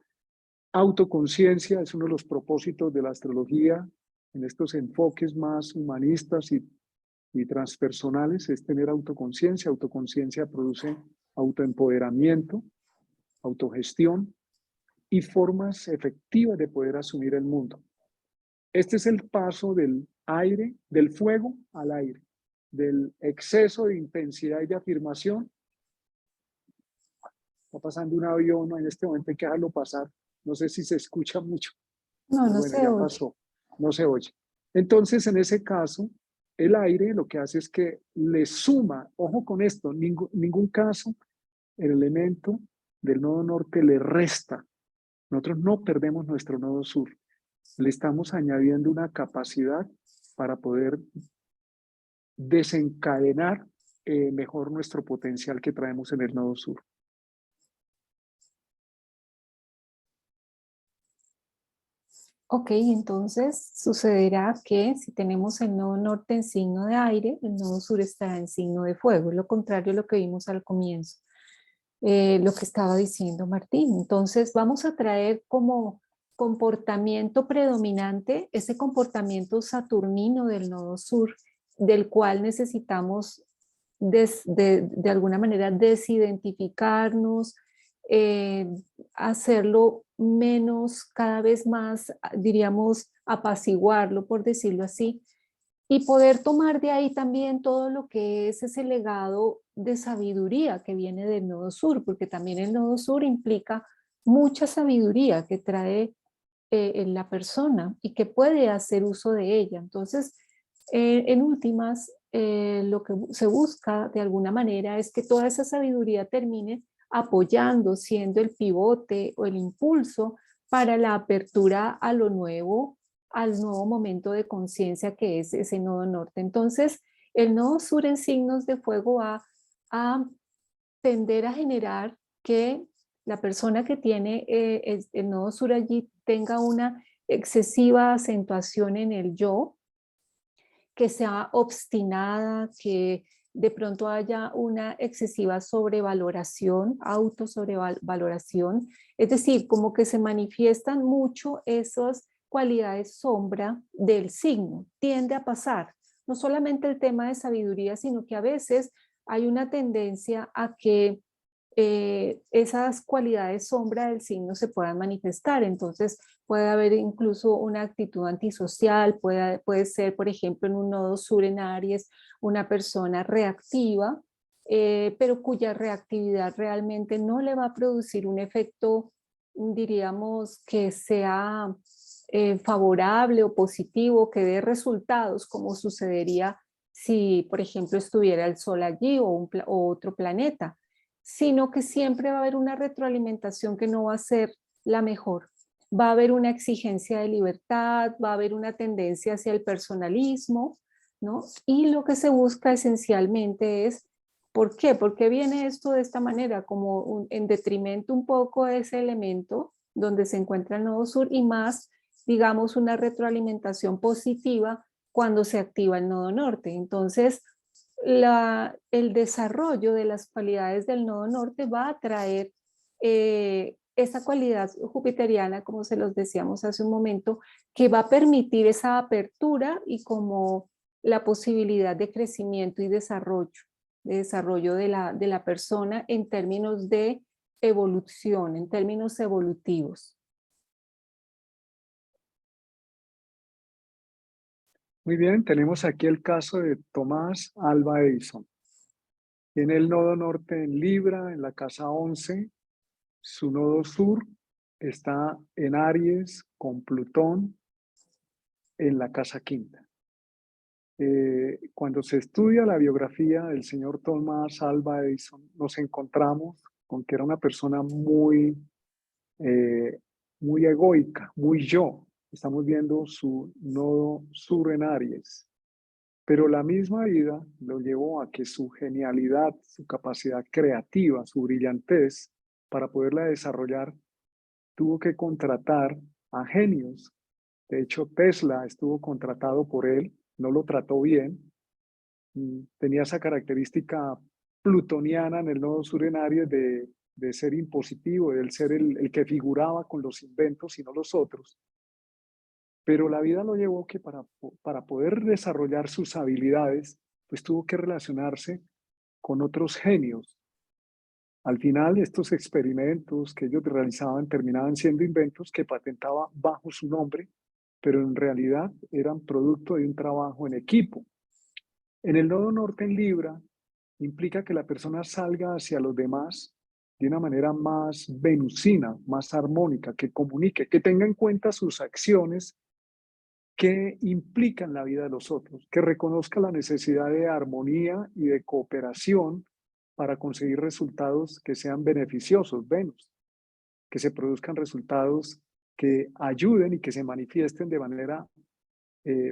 autoconciencia. Es uno de los propósitos de la astrología en estos enfoques más humanistas y transpersonales, es tener autoconciencia. Autoconciencia produce autoempoderamiento, autogestión y formas efectivas de poder asumir el mundo. Este es el paso del aire, del fuego al aire, del exceso de intensidad y de afirmación. Está pasando un avión, en este momento hay que dejarlo pasar. No sé si se escucha mucho, No, pero no bueno, se ya oye. pasó, no se oye. Entonces, en ese caso, el aire lo que hace es que le suma, ojo con esto, ningún caso el elemento del nodo norte le resta. Nosotros no perdemos nuestro nodo sur. Le estamos añadiendo una capacidad para poder desencadenar mejor nuestro potencial que traemos en el nodo sur. Ok, entonces sucederá que si tenemos el nodo norte en signo de aire, el nodo sur estará en signo de fuego, lo contrario a lo que vimos al comienzo, lo que estaba diciendo Martín. Entonces vamos a traer como comportamiento predominante ese comportamiento saturnino del nodo sur del cual necesitamos de alguna manera desidentificarnos, eh, hacerlo menos, cada vez más, diríamos, apaciguarlo, por decirlo así, y poder tomar de ahí también todo lo que es ese legado de sabiduría que viene del Nodo Sur, porque también el Nodo Sur implica mucha sabiduría que trae en la persona y que puede hacer uso de ella. Entonces, en últimas, lo que se busca de alguna manera es que toda esa sabiduría termine apoyando, siendo el pivote o el impulso para la apertura a lo nuevo, al nuevo momento de conciencia que es ese nodo norte. Entonces, el nodo sur en signos de fuego va a tender a generar que la persona que tiene el nodo sur allí tenga una excesiva acentuación en el yo, que sea obstinada, que de pronto haya una excesiva sobrevaloración, autosobrevaloración, es decir, como que se manifiestan mucho esas cualidades sombra del signo, tiende a pasar, no solamente el tema de sabiduría, sino que a veces hay una tendencia a que esas cualidades sombra del signo se puedan manifestar. Entonces puede haber incluso una actitud antisocial, puede ser, por ejemplo, en un nodo sur en Aries, una persona reactiva, pero cuya reactividad realmente no le va a producir un efecto, diríamos, que sea favorable o positivo, que dé resultados, como sucedería si, por ejemplo, estuviera el Sol allí o otro planeta, sino que siempre va a haber una retroalimentación que no va a ser la mejor. Va a haber una exigencia de libertad, va a haber una tendencia hacia el personalismo, ¿no? Y lo que se busca esencialmente es, ¿por qué? ¿Por qué viene esto de esta manera? Como en detrimento un poco de ese elemento donde se encuentra el nodo sur y más, digamos, una retroalimentación positiva cuando se activa el nodo norte. Entonces, el desarrollo de las cualidades del nodo norte va a traer esa cualidad jupiteriana, como se los decíamos hace un momento, que va a permitir esa apertura y como la posibilidad de crecimiento y de desarrollo de la persona en términos de evolución, en términos evolutivos. Muy bien, tenemos aquí el caso de Tomás Alva Edison. Tiene el nodo norte en Libra, en la casa 11. Su nodo sur está en Aries con Plutón en la casa quinta. Cuando se estudia la biografía del señor Tomás Alva Edison, nos encontramos con que era una persona eh, muy egoica, muy yo. Estamos viendo su nodo sur en Aries. Pero la misma vida lo llevó a que su genialidad, su capacidad creativa, su brillantez, para poderla desarrollar, tuvo que contratar a genios. De hecho, Tesla estuvo contratado por él, no lo trató bien, tenía esa característica plutoniana en el nodo sur en Aries de ser impositivo, de ser el que figuraba con los inventos y no los otros. Pero la vida lo llevó que para poder desarrollar sus habilidades, pues tuvo que relacionarse con otros genios. Al final, estos experimentos que ellos realizaban terminaban siendo inventos que patentaba bajo su nombre, pero en realidad eran producto de un trabajo en equipo. En el nodo norte en Libra, implica que la persona salga hacia los demás de una manera más venusina, más armónica, que comunique, que tenga en cuenta sus acciones que implican la vida de los otros, que reconozca la necesidad de armonía y de cooperación para conseguir resultados que sean beneficiosos, Venus, que se produzcan resultados que ayuden y que se manifiesten de manera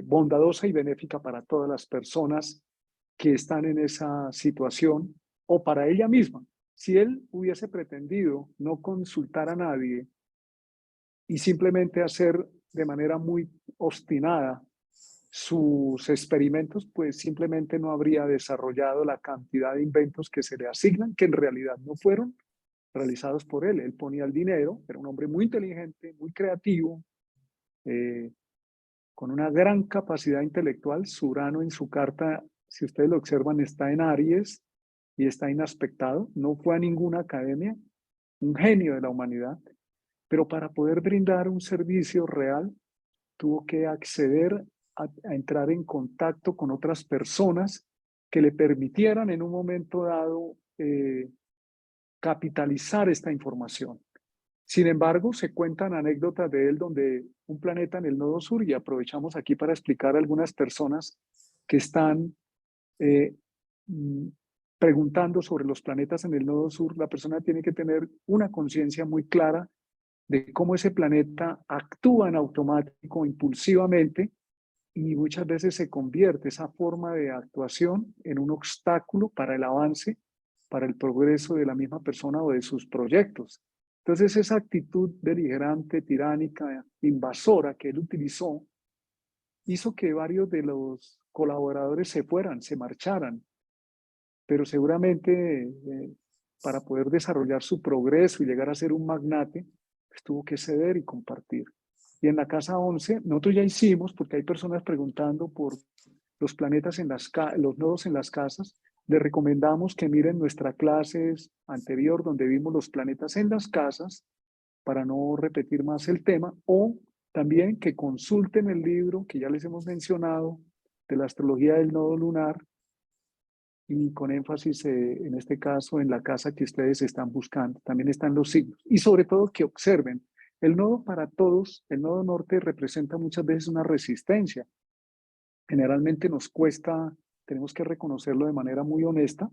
bondadosa y benéfica para todas las personas que están en esa situación o para ella misma. Si él hubiese pretendido no consultar a nadie y simplemente hacer de manera muy obstinada sus experimentos, pues simplemente no habría desarrollado la cantidad de inventos que se le asignan, que en realidad no fueron realizados por él. Él ponía el dinero, era un hombre muy inteligente, muy creativo, eh, con una gran capacidad intelectual. Su Urano en su carta, si ustedes lo observan, está en Aries y está inaspectado. No fue a ninguna academia, un genio de la humanidad, pero para poder brindar un servicio real, tuvo que acceder a entrar en contacto con otras personas que le permitieran en un momento dado capitalizar esta información. Sin embargo, se cuentan anécdotas de él donde un planeta en el nodo sur, y aprovechamos aquí para explicar a algunas personas que están eh, mm, preguntando sobre los planetas en el nodo sur, la persona tiene que tener una conciencia muy clara de cómo ese planeta actúa en automático, impulsivamente, y muchas veces se convierte esa forma de actuación en un obstáculo para el avance, para el progreso de la misma persona o de sus proyectos. Entonces, esa actitud beligerante, tiránica, invasora que él utilizó, hizo que varios de los colaboradores se fueran, se marcharan, pero seguramente para poder desarrollar su progreso y llegar a ser un magnate, pues tuvo que ceder y compartir. Y en la casa 11, nosotros ya hicimos, porque hay personas preguntando por los planetas en los nodos en las casas, les recomendamos que miren nuestra clase anterior donde vimos los planetas en las casas, para no repetir más el tema, o también que consulten el libro que ya les hemos mencionado de la astrología del nodo lunar, y con énfasis en este caso en la casa que ustedes están buscando. También están los signos. Y sobre todo que observen, el nodo para todos, el nodo norte representa muchas veces una resistencia. Generalmente nos cuesta, tenemos que reconocerlo de manera muy honesta,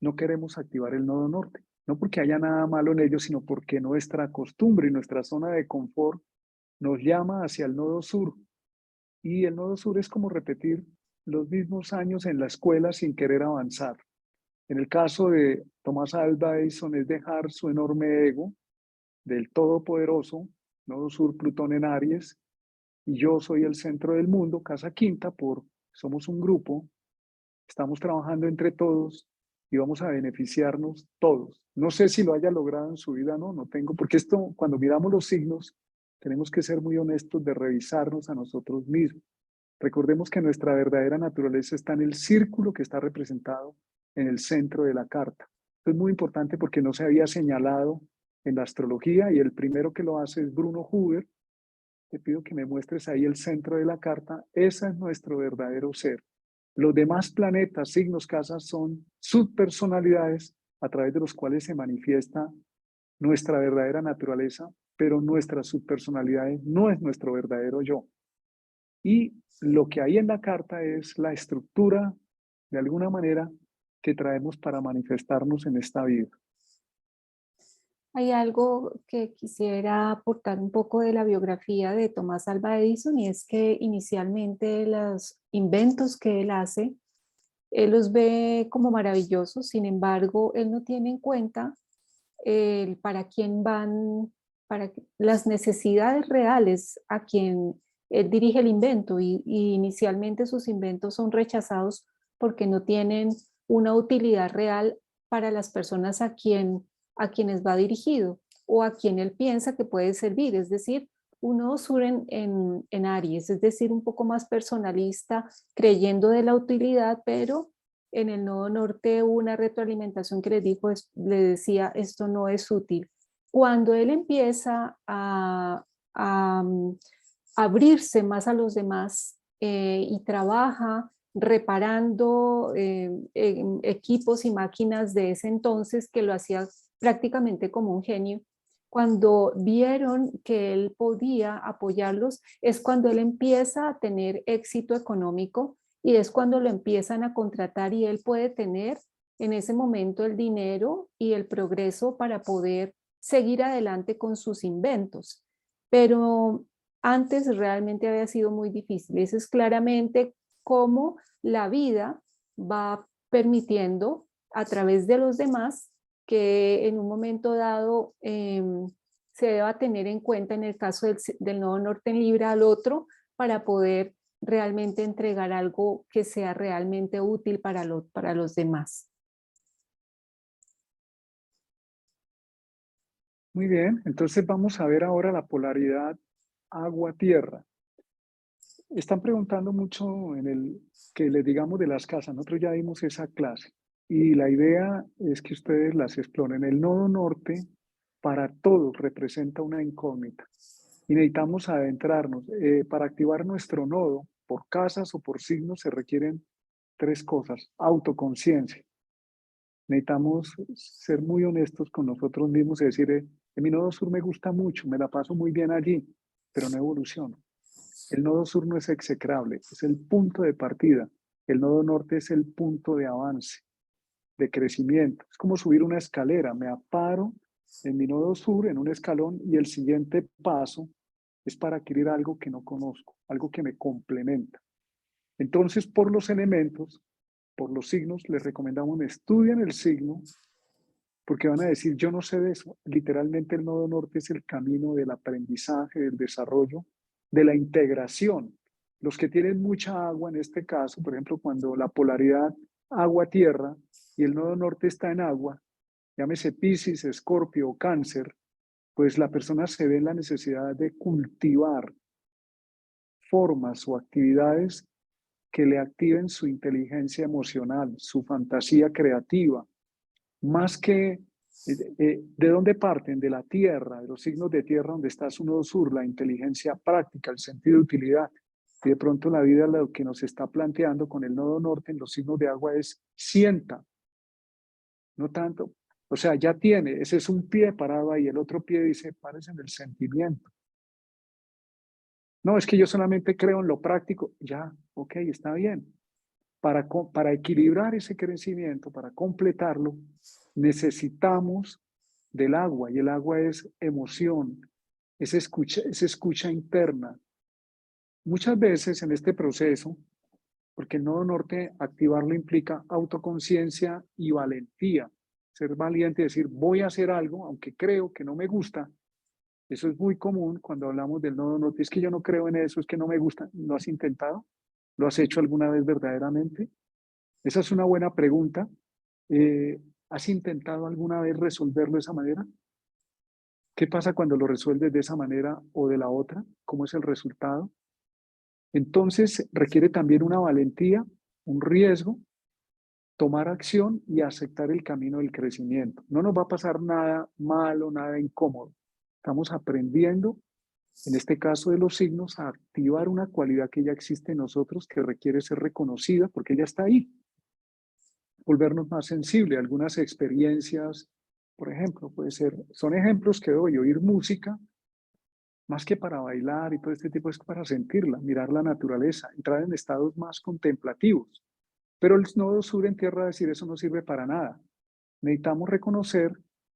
no queremos activar el nodo norte. No porque haya nada malo en ello, sino porque nuestra costumbre y nuestra zona de confort nos llama hacia el nodo sur. Y el nodo sur es como repetir los mismos años en la escuela sin querer avanzar. En el caso de Thomas Alva Edison es dejar su enorme ego del todopoderoso, nodo sur Plutón en Aries, y yo soy el centro del mundo, casa quinta, somos un grupo, estamos trabajando entre todos y vamos a beneficiarnos todos. No sé si lo haya logrado en su vida, no tengo, porque esto, cuando miramos los signos, tenemos que ser muy honestos de revisarnos a nosotros mismos. Recordemos que nuestra verdadera naturaleza está en el círculo que está representado en el centro de la carta. Esto es muy importante porque no se había señalado en la astrología, y el primero que lo hace es Bruno Huber. Te pido que me muestres ahí el centro de la carta. Ese es nuestro verdadero ser. Los demás planetas, signos, casas son subpersonalidades a través de los cuales se manifiesta nuestra verdadera naturaleza, pero nuestras subpersonalidades no es nuestro verdadero yo. Y lo que hay en la carta es la estructura, de alguna manera, que traemos para manifestarnos en esta vida. Hay algo que quisiera aportar un poco de la biografía de Tomás Alva Edison, y es que inicialmente los inventos que él hace, él los ve como maravillosos. Sin embargo, él no tiene en cuenta para quién van, las necesidades reales a quien él dirige el invento, y inicialmente sus inventos son rechazados porque no tienen una utilidad real para las personas a quienes va dirigido o a quien él piensa que puede servir. Es decir, uno sur en Aries, es decir, un poco más personalista, creyendo de la utilidad, pero en el nodo norte hubo una retroalimentación que le decía, esto no es útil. Cuando él empieza a abrirse más a los demás, y trabaja reparando equipos y máquinas de ese entonces, que lo hacía prácticamente como un genio, cuando vieron que él podía apoyarlos, es cuando él empieza a tener éxito económico, y es cuando lo empiezan a contratar, y él puede tener en ese momento el dinero y el progreso para poder seguir adelante con sus inventos. Pero antes realmente había sido muy difícil. Eso es claramente cómo la vida va permitiendo a través de los demás que en un momento dado se deba tener en cuenta, en el caso del nodo norte en Libra, al otro, para poder realmente entregar algo que sea realmente útil para los demás. Muy bien, entonces vamos a ver ahora la polaridad agua-tierra. están preguntando mucho en el que les digamos de las casas. Nosotros ya dimos esa clase y la idea es que ustedes las exploren. El nodo norte para todos representa una incógnita y necesitamos adentrarnos. Para activar nuestro nodo, por casas o por signos, se requieren tres cosas. Autoconciencia. Necesitamos ser muy honestos con nosotros mismos y decir, en mi nodo sur me gusta mucho, me la paso muy bien allí, pero no evoluciono. El nodo sur no es execrable, es el punto de partida. El nodo norte es el punto de avance, de crecimiento. Es como subir una escalera. Me aparo en mi nodo sur, en un escalón, y el siguiente paso es para adquirir algo que no conozco, algo que me complementa. Entonces, por los elementos, por los signos, les recomendamos estudien el signo, porque van a decir, yo no sé de eso. Literalmente el nodo norte es el camino del aprendizaje, del desarrollo, de la integración. Los que tienen mucha agua, en este caso, por ejemplo, cuando la polaridad agua-tierra y el nodo norte está en agua, llámese Piscis, Escorpio o Cáncer, pues la persona se ve en la necesidad de cultivar formas o actividades que le activen su inteligencia emocional, su fantasía creativa, más que ¿de dónde parten? De la tierra, de los signos de tierra donde está su nodo sur, la inteligencia práctica, el sentido de utilidad. Y de pronto la vida lo que nos está planteando con el nodo norte en los signos de agua es sienta, no tanto. O sea, ya tiene, ese es un pie parado ahí, el otro pie dice, párese en el sentimiento. No, es que yo solamente creo en lo práctico. Ya, ok, está bien. Para equilibrar ese crecimiento, para completarlo, necesitamos del agua y el agua es emoción, es escucha interna. Muchas veces en este proceso, porque el nodo norte activarlo implica autoconciencia y valentía, ser valiente y decir voy a hacer algo aunque creo que no me gusta. Eso es muy común cuando hablamos del nodo norte, es que yo no creo en eso, es que no me gusta. ¿Lo has intentado? ¿Lo has hecho alguna vez verdaderamente? Esa es una buena pregunta. Eh, ¿Has intentado alguna vez resolverlo de esa manera? ¿Qué pasa cuando lo resuelves de esa manera o de la otra? ¿Cómo es el resultado? Entonces requiere también una valentía, un riesgo, tomar acción y aceptar el camino del crecimiento. No nos va a pasar nada malo, nada incómodo. Estamos aprendiendo, en este caso de los signos, a activar una cualidad que ya existe en nosotros que requiere ser reconocida porque ya está ahí. Volvernos más sensibles. Algunas experiencias, por ejemplo, puede ser, son ejemplos que doy, oír música, más que para bailar y todo este tipo, es para sentirla, mirar la naturaleza, entrar en estados más contemplativos. Pero el nodo sur en tierra decir eso no sirve para nada. Necesitamos reconocer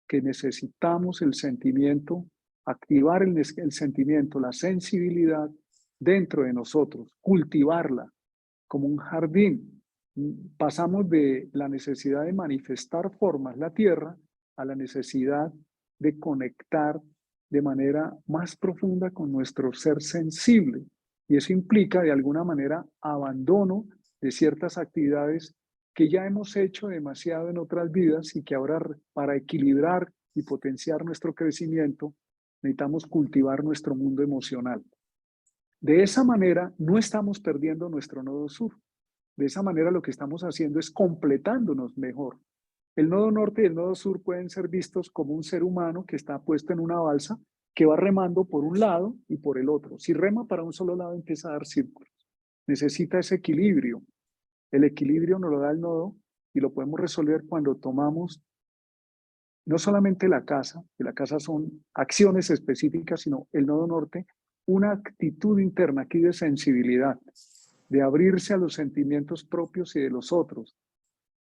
que necesitamos el sentimiento, activar el sentimiento, la sensibilidad dentro de nosotros, cultivarla como un jardín. Pasamos de la necesidad de manifestar formas la tierra a la necesidad de conectar de manera más profunda con nuestro ser sensible. Y eso implica de alguna manera abandono de ciertas actividades que ya hemos hecho demasiado en otras vidas y que ahora para equilibrar y potenciar nuestro crecimiento necesitamos cultivar nuestro mundo emocional. De esa manera no estamos perdiendo nuestro nodo sur. De esa manera lo que estamos haciendo es completándonos mejor. El nodo norte y el nodo sur pueden ser vistos como un ser humano que está puesto en una balsa que va remando por un lado y por el otro. Si rema para un solo lado empieza a dar círculos. Necesita ese equilibrio. El equilibrio nos lo da el nodo y lo podemos resolver cuando tomamos no solamente la casa, que la casa son acciones específicas, sino el nodo norte, una actitud interna aquí de sensibilidad, de abrirse a los sentimientos propios y de los otros,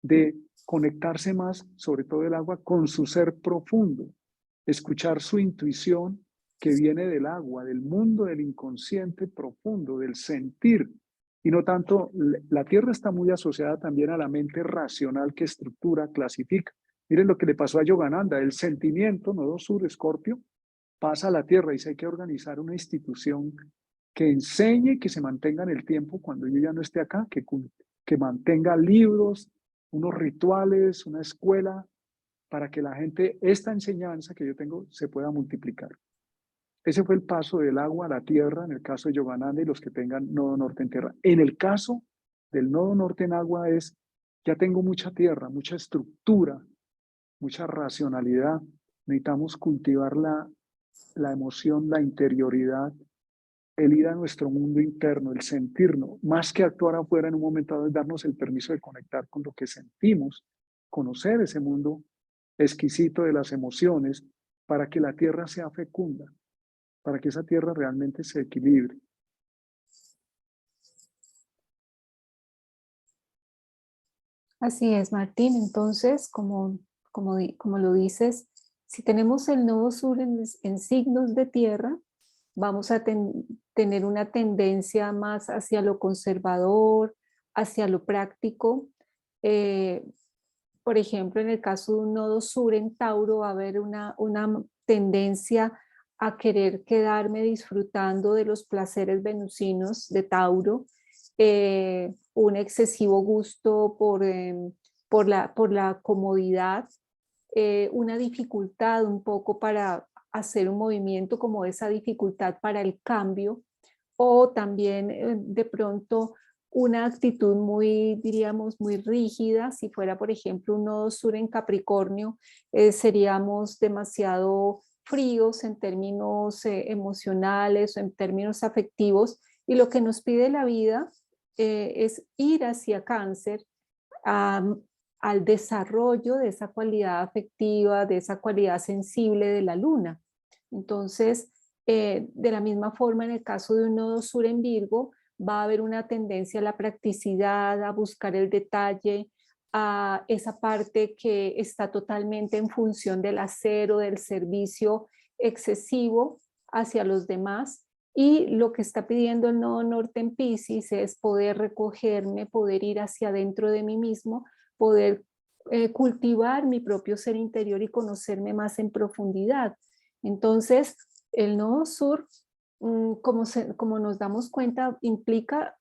de conectarse más, sobre todo el agua, con su ser profundo, escuchar su intuición que viene del agua, del mundo del inconsciente profundo, del sentir. Y no tanto, la tierra está muy asociada también a la mente racional que estructura, clasifica. Miren lo que le pasó a Yogananda, el sentimiento, nodo sur, Escorpio, pasa a la tierra y dice hay que organizar una institución que enseñe, que se mantenga en el tiempo cuando yo ya no esté acá, que mantenga libros, unos rituales, una escuela, para que la gente, esta enseñanza que yo tengo, se pueda multiplicar. Ese fue el paso del agua a la tierra en el caso de Yogananda y los que tengan nodo norte en tierra. En el caso del nodo norte en agua es, ya tengo mucha tierra, mucha estructura, mucha racionalidad. Necesitamos cultivar la emoción, la interioridad, el ir a nuestro mundo interno, el sentirnos, más que actuar afuera en un momento dado, es darnos el permiso de conectar con lo que sentimos, conocer ese mundo exquisito de las emociones para que la tierra sea fecunda, para que esa tierra realmente se equilibre. Así es, Martín. Entonces, como lo dices, si tenemos el nodo sur en signos de tierra, vamos a tener una tendencia más hacia lo conservador, hacia lo práctico. Eh, por ejemplo, en el caso de un nodo sur en Tauro, va a haber una tendencia a querer quedarme disfrutando de los placeres venusinos de Tauro, un excesivo gusto por la comodidad, una dificultad un poco para hacer un movimiento, como esa dificultad para el cambio, o también de pronto una actitud muy, diríamos, muy rígida. Si fuera, por ejemplo, un nodo sur en Capricornio, seríamos demasiado fríos en términos emocionales o en términos afectivos, y lo que nos pide la vida es ir hacia Cáncer, a, al desarrollo de esa cualidad afectiva, de esa cualidad sensible de la luna. Entonces, de la misma forma, en el caso de un nodo sur en Virgo, va a haber una tendencia a la practicidad, a buscar el detalle, a esa parte que está totalmente en función del hacer o del servicio excesivo hacia los demás. Y lo que está pidiendo el nodo norte en Piscis es poder recogerme, poder ir hacia adentro de mí mismo, poder cultivar mi propio ser interior y conocerme más en profundidad. Entonces, el nodo sur, como nos damos cuenta, implica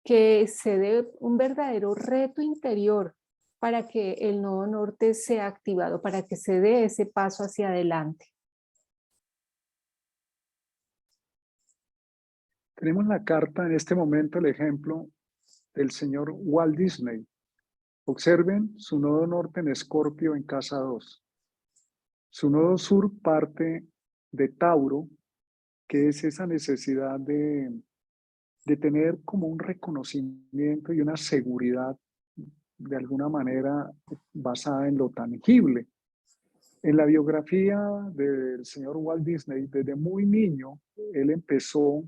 que se dé un verdadero reto interior para que el nodo norte sea activado, para que se dé ese paso hacia adelante. Tenemos la carta en este momento, el ejemplo del señor Walt Disney. Observen su nodo norte en Escorpio en casa 2. Su nodo sur parte de Tauro, que es esa necesidad de tener como un reconocimiento y una seguridad de alguna manera basada en lo tangible. En la biografía del señor Walt Disney, desde muy niño, él empezó,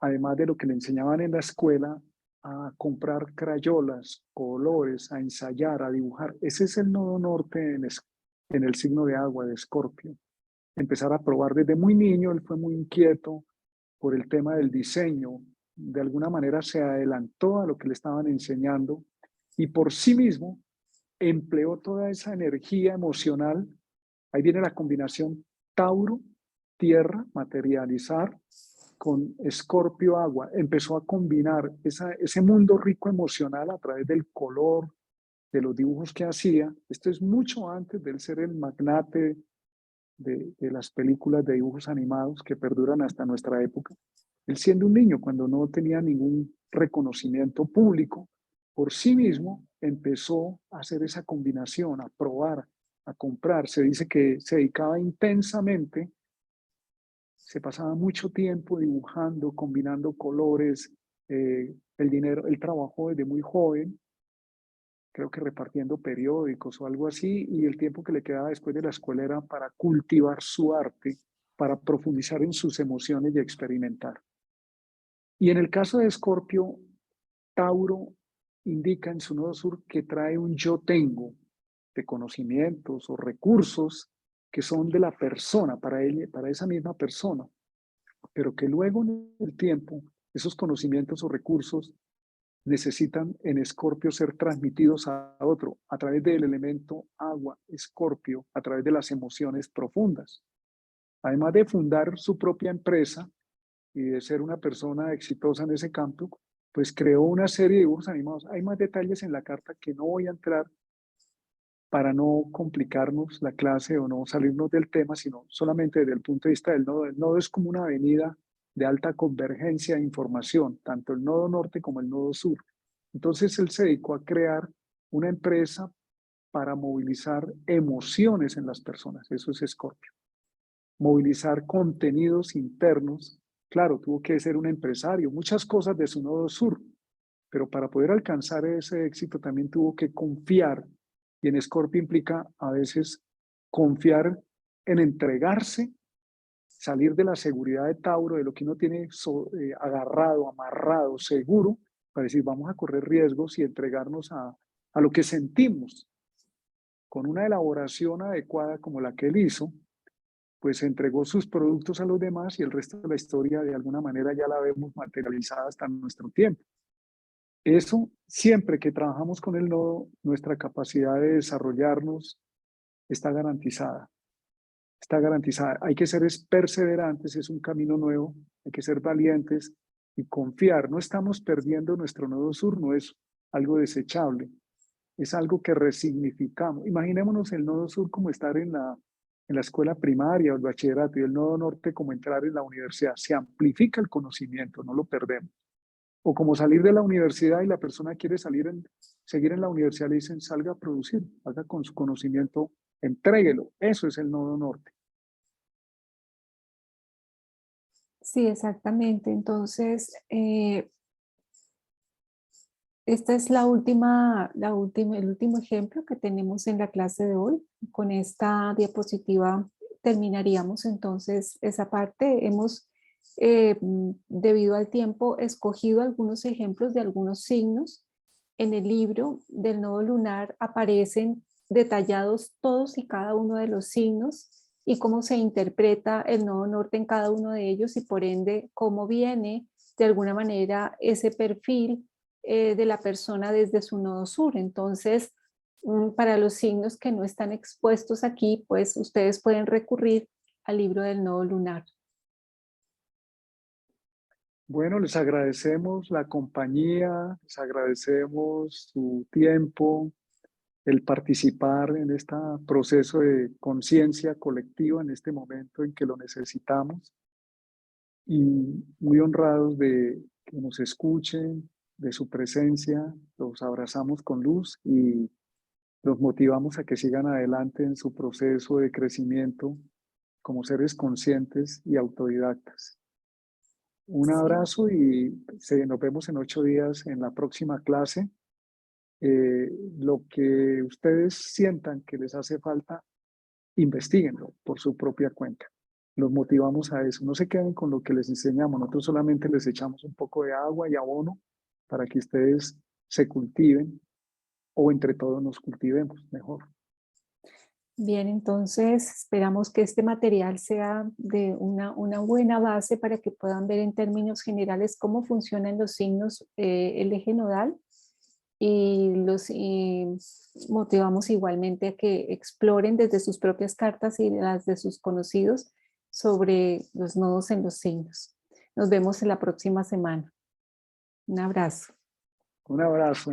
además de lo que le enseñaban en la escuela, a comprar crayolas, colores, a ensayar, a dibujar. Ese es el nodo norte en el signo de agua de Escorpio. Empezar a probar desde muy niño, él fue muy inquieto por el tema del diseño. De alguna manera se adelantó a lo que le estaban enseñando y por sí mismo empleó toda esa energía emocional. Ahí viene la combinación Tauro, tierra, materializar, con Escorpio, agua. Empezó a combinar ese mundo rico emocional a través del color, de los dibujos que hacía. Esto es mucho antes de él ser el magnate de las películas de dibujos animados que perduran hasta nuestra época. Él siendo un niño, cuando no tenía ningún reconocimiento público, por sí mismo empezó a hacer esa combinación, a probar, a comprar. Se dice que se dedicaba intensamente, se pasaba mucho tiempo dibujando, combinando colores, el dinero, él trabajó desde muy joven, creo que repartiendo periódicos o algo así, y el tiempo que le quedaba después de la escuela era para cultivar su arte, para profundizar en sus emociones y experimentar. Y en el caso de Escorpio, Tauro indica en su nodo sur que trae un yo tengo de conocimientos o recursos que son de la persona, para él, para esa misma persona, pero que luego en el tiempo esos conocimientos o recursos necesitan en Escorpio ser transmitidos a otro a través del elemento agua, Escorpio, a través de las emociones profundas. Además de fundar su propia empresa y de ser una persona exitosa en ese campo, pues creó una serie de dibujos animados. Hay más detalles en la carta que no voy a entrar para no complicarnos la clase o no salirnos del tema, sino solamente desde el punto de vista del nodo. El nodo es como una avenida de alta convergencia de información, tanto el nodo norte como el nodo sur. Entonces él se dedicó a crear una empresa para movilizar emociones en las personas. Eso es Scorpio. Movilizar contenidos internos. Claro, tuvo que ser un empresario, muchas cosas de su nodo sur, pero para poder alcanzar ese éxito también tuvo que confiar, y en Scorpio implica a veces confiar en entregarse, salir de la seguridad de Tauro, de lo que uno tiene agarrado, amarrado, seguro, para decir vamos a correr riesgos y entregarnos a lo que sentimos. Con una elaboración adecuada como la que él hizo, pues entregó sus productos a los demás y el resto de la historia de alguna manera ya la vemos materializada hasta nuestro tiempo. Eso, siempre que trabajamos con el nodo, nuestra capacidad de desarrollarnos está garantizada. Está garantizada. Hay que ser perseverantes, es un camino nuevo, hay que ser valientes y confiar. No estamos perdiendo nuestro nodo sur, no es algo desechable, es algo que resignificamos. Imaginémonos el nodo sur como estar en la escuela primaria o el bachillerato y el nodo norte como entrar en la universidad. Se amplifica el conocimiento, no lo perdemos. O como salir de la universidad y la persona quiere seguir en la universidad, le dicen salga a producir, haga con su conocimiento, entréguelo. Eso es el nodo norte. Sí, exactamente. Entonces, esta es el último ejemplo que tenemos en la clase de hoy. Con esta diapositiva terminaríamos entonces esa parte. Hemos, debido al tiempo, escogido algunos ejemplos de algunos signos. En el libro del nodo lunar aparecen detallados todos y cada uno de los signos y cómo se interpreta el nodo norte en cada uno de ellos y por ende cómo viene de alguna manera ese perfil de la persona desde su nodo sur. Entonces, para los signos que no están expuestos aquí, pues ustedes pueden recurrir al libro del nodo lunar. Bueno, les agradecemos la compañía, les agradecemos su tiempo, el participar en este proceso de conciencia colectiva en este momento en que lo necesitamos y muy honrados de que nos escuchen, de su presencia, los abrazamos con luz y los motivamos a que sigan adelante en su proceso de crecimiento como seres conscientes y autodidactas. Un Sí. abrazo y nos vemos en 8 días en la próxima clase. Lo que ustedes sientan que les hace falta, investíguenlo por su propia cuenta. Los motivamos a eso. No se queden con lo que les enseñamos. Nosotros solamente les echamos un poco de agua y abono para que ustedes se cultiven o entre todos nos cultivemos mejor. Bien, entonces esperamos que este material sea de una buena base para que puedan ver en términos generales cómo funcionan los signos, el eje nodal, y motivamos igualmente a que exploren desde sus propias cartas y las de sus conocidos sobre los nodos en los signos. Nos vemos en la próxima semana. Un abrazo. Un abrazo.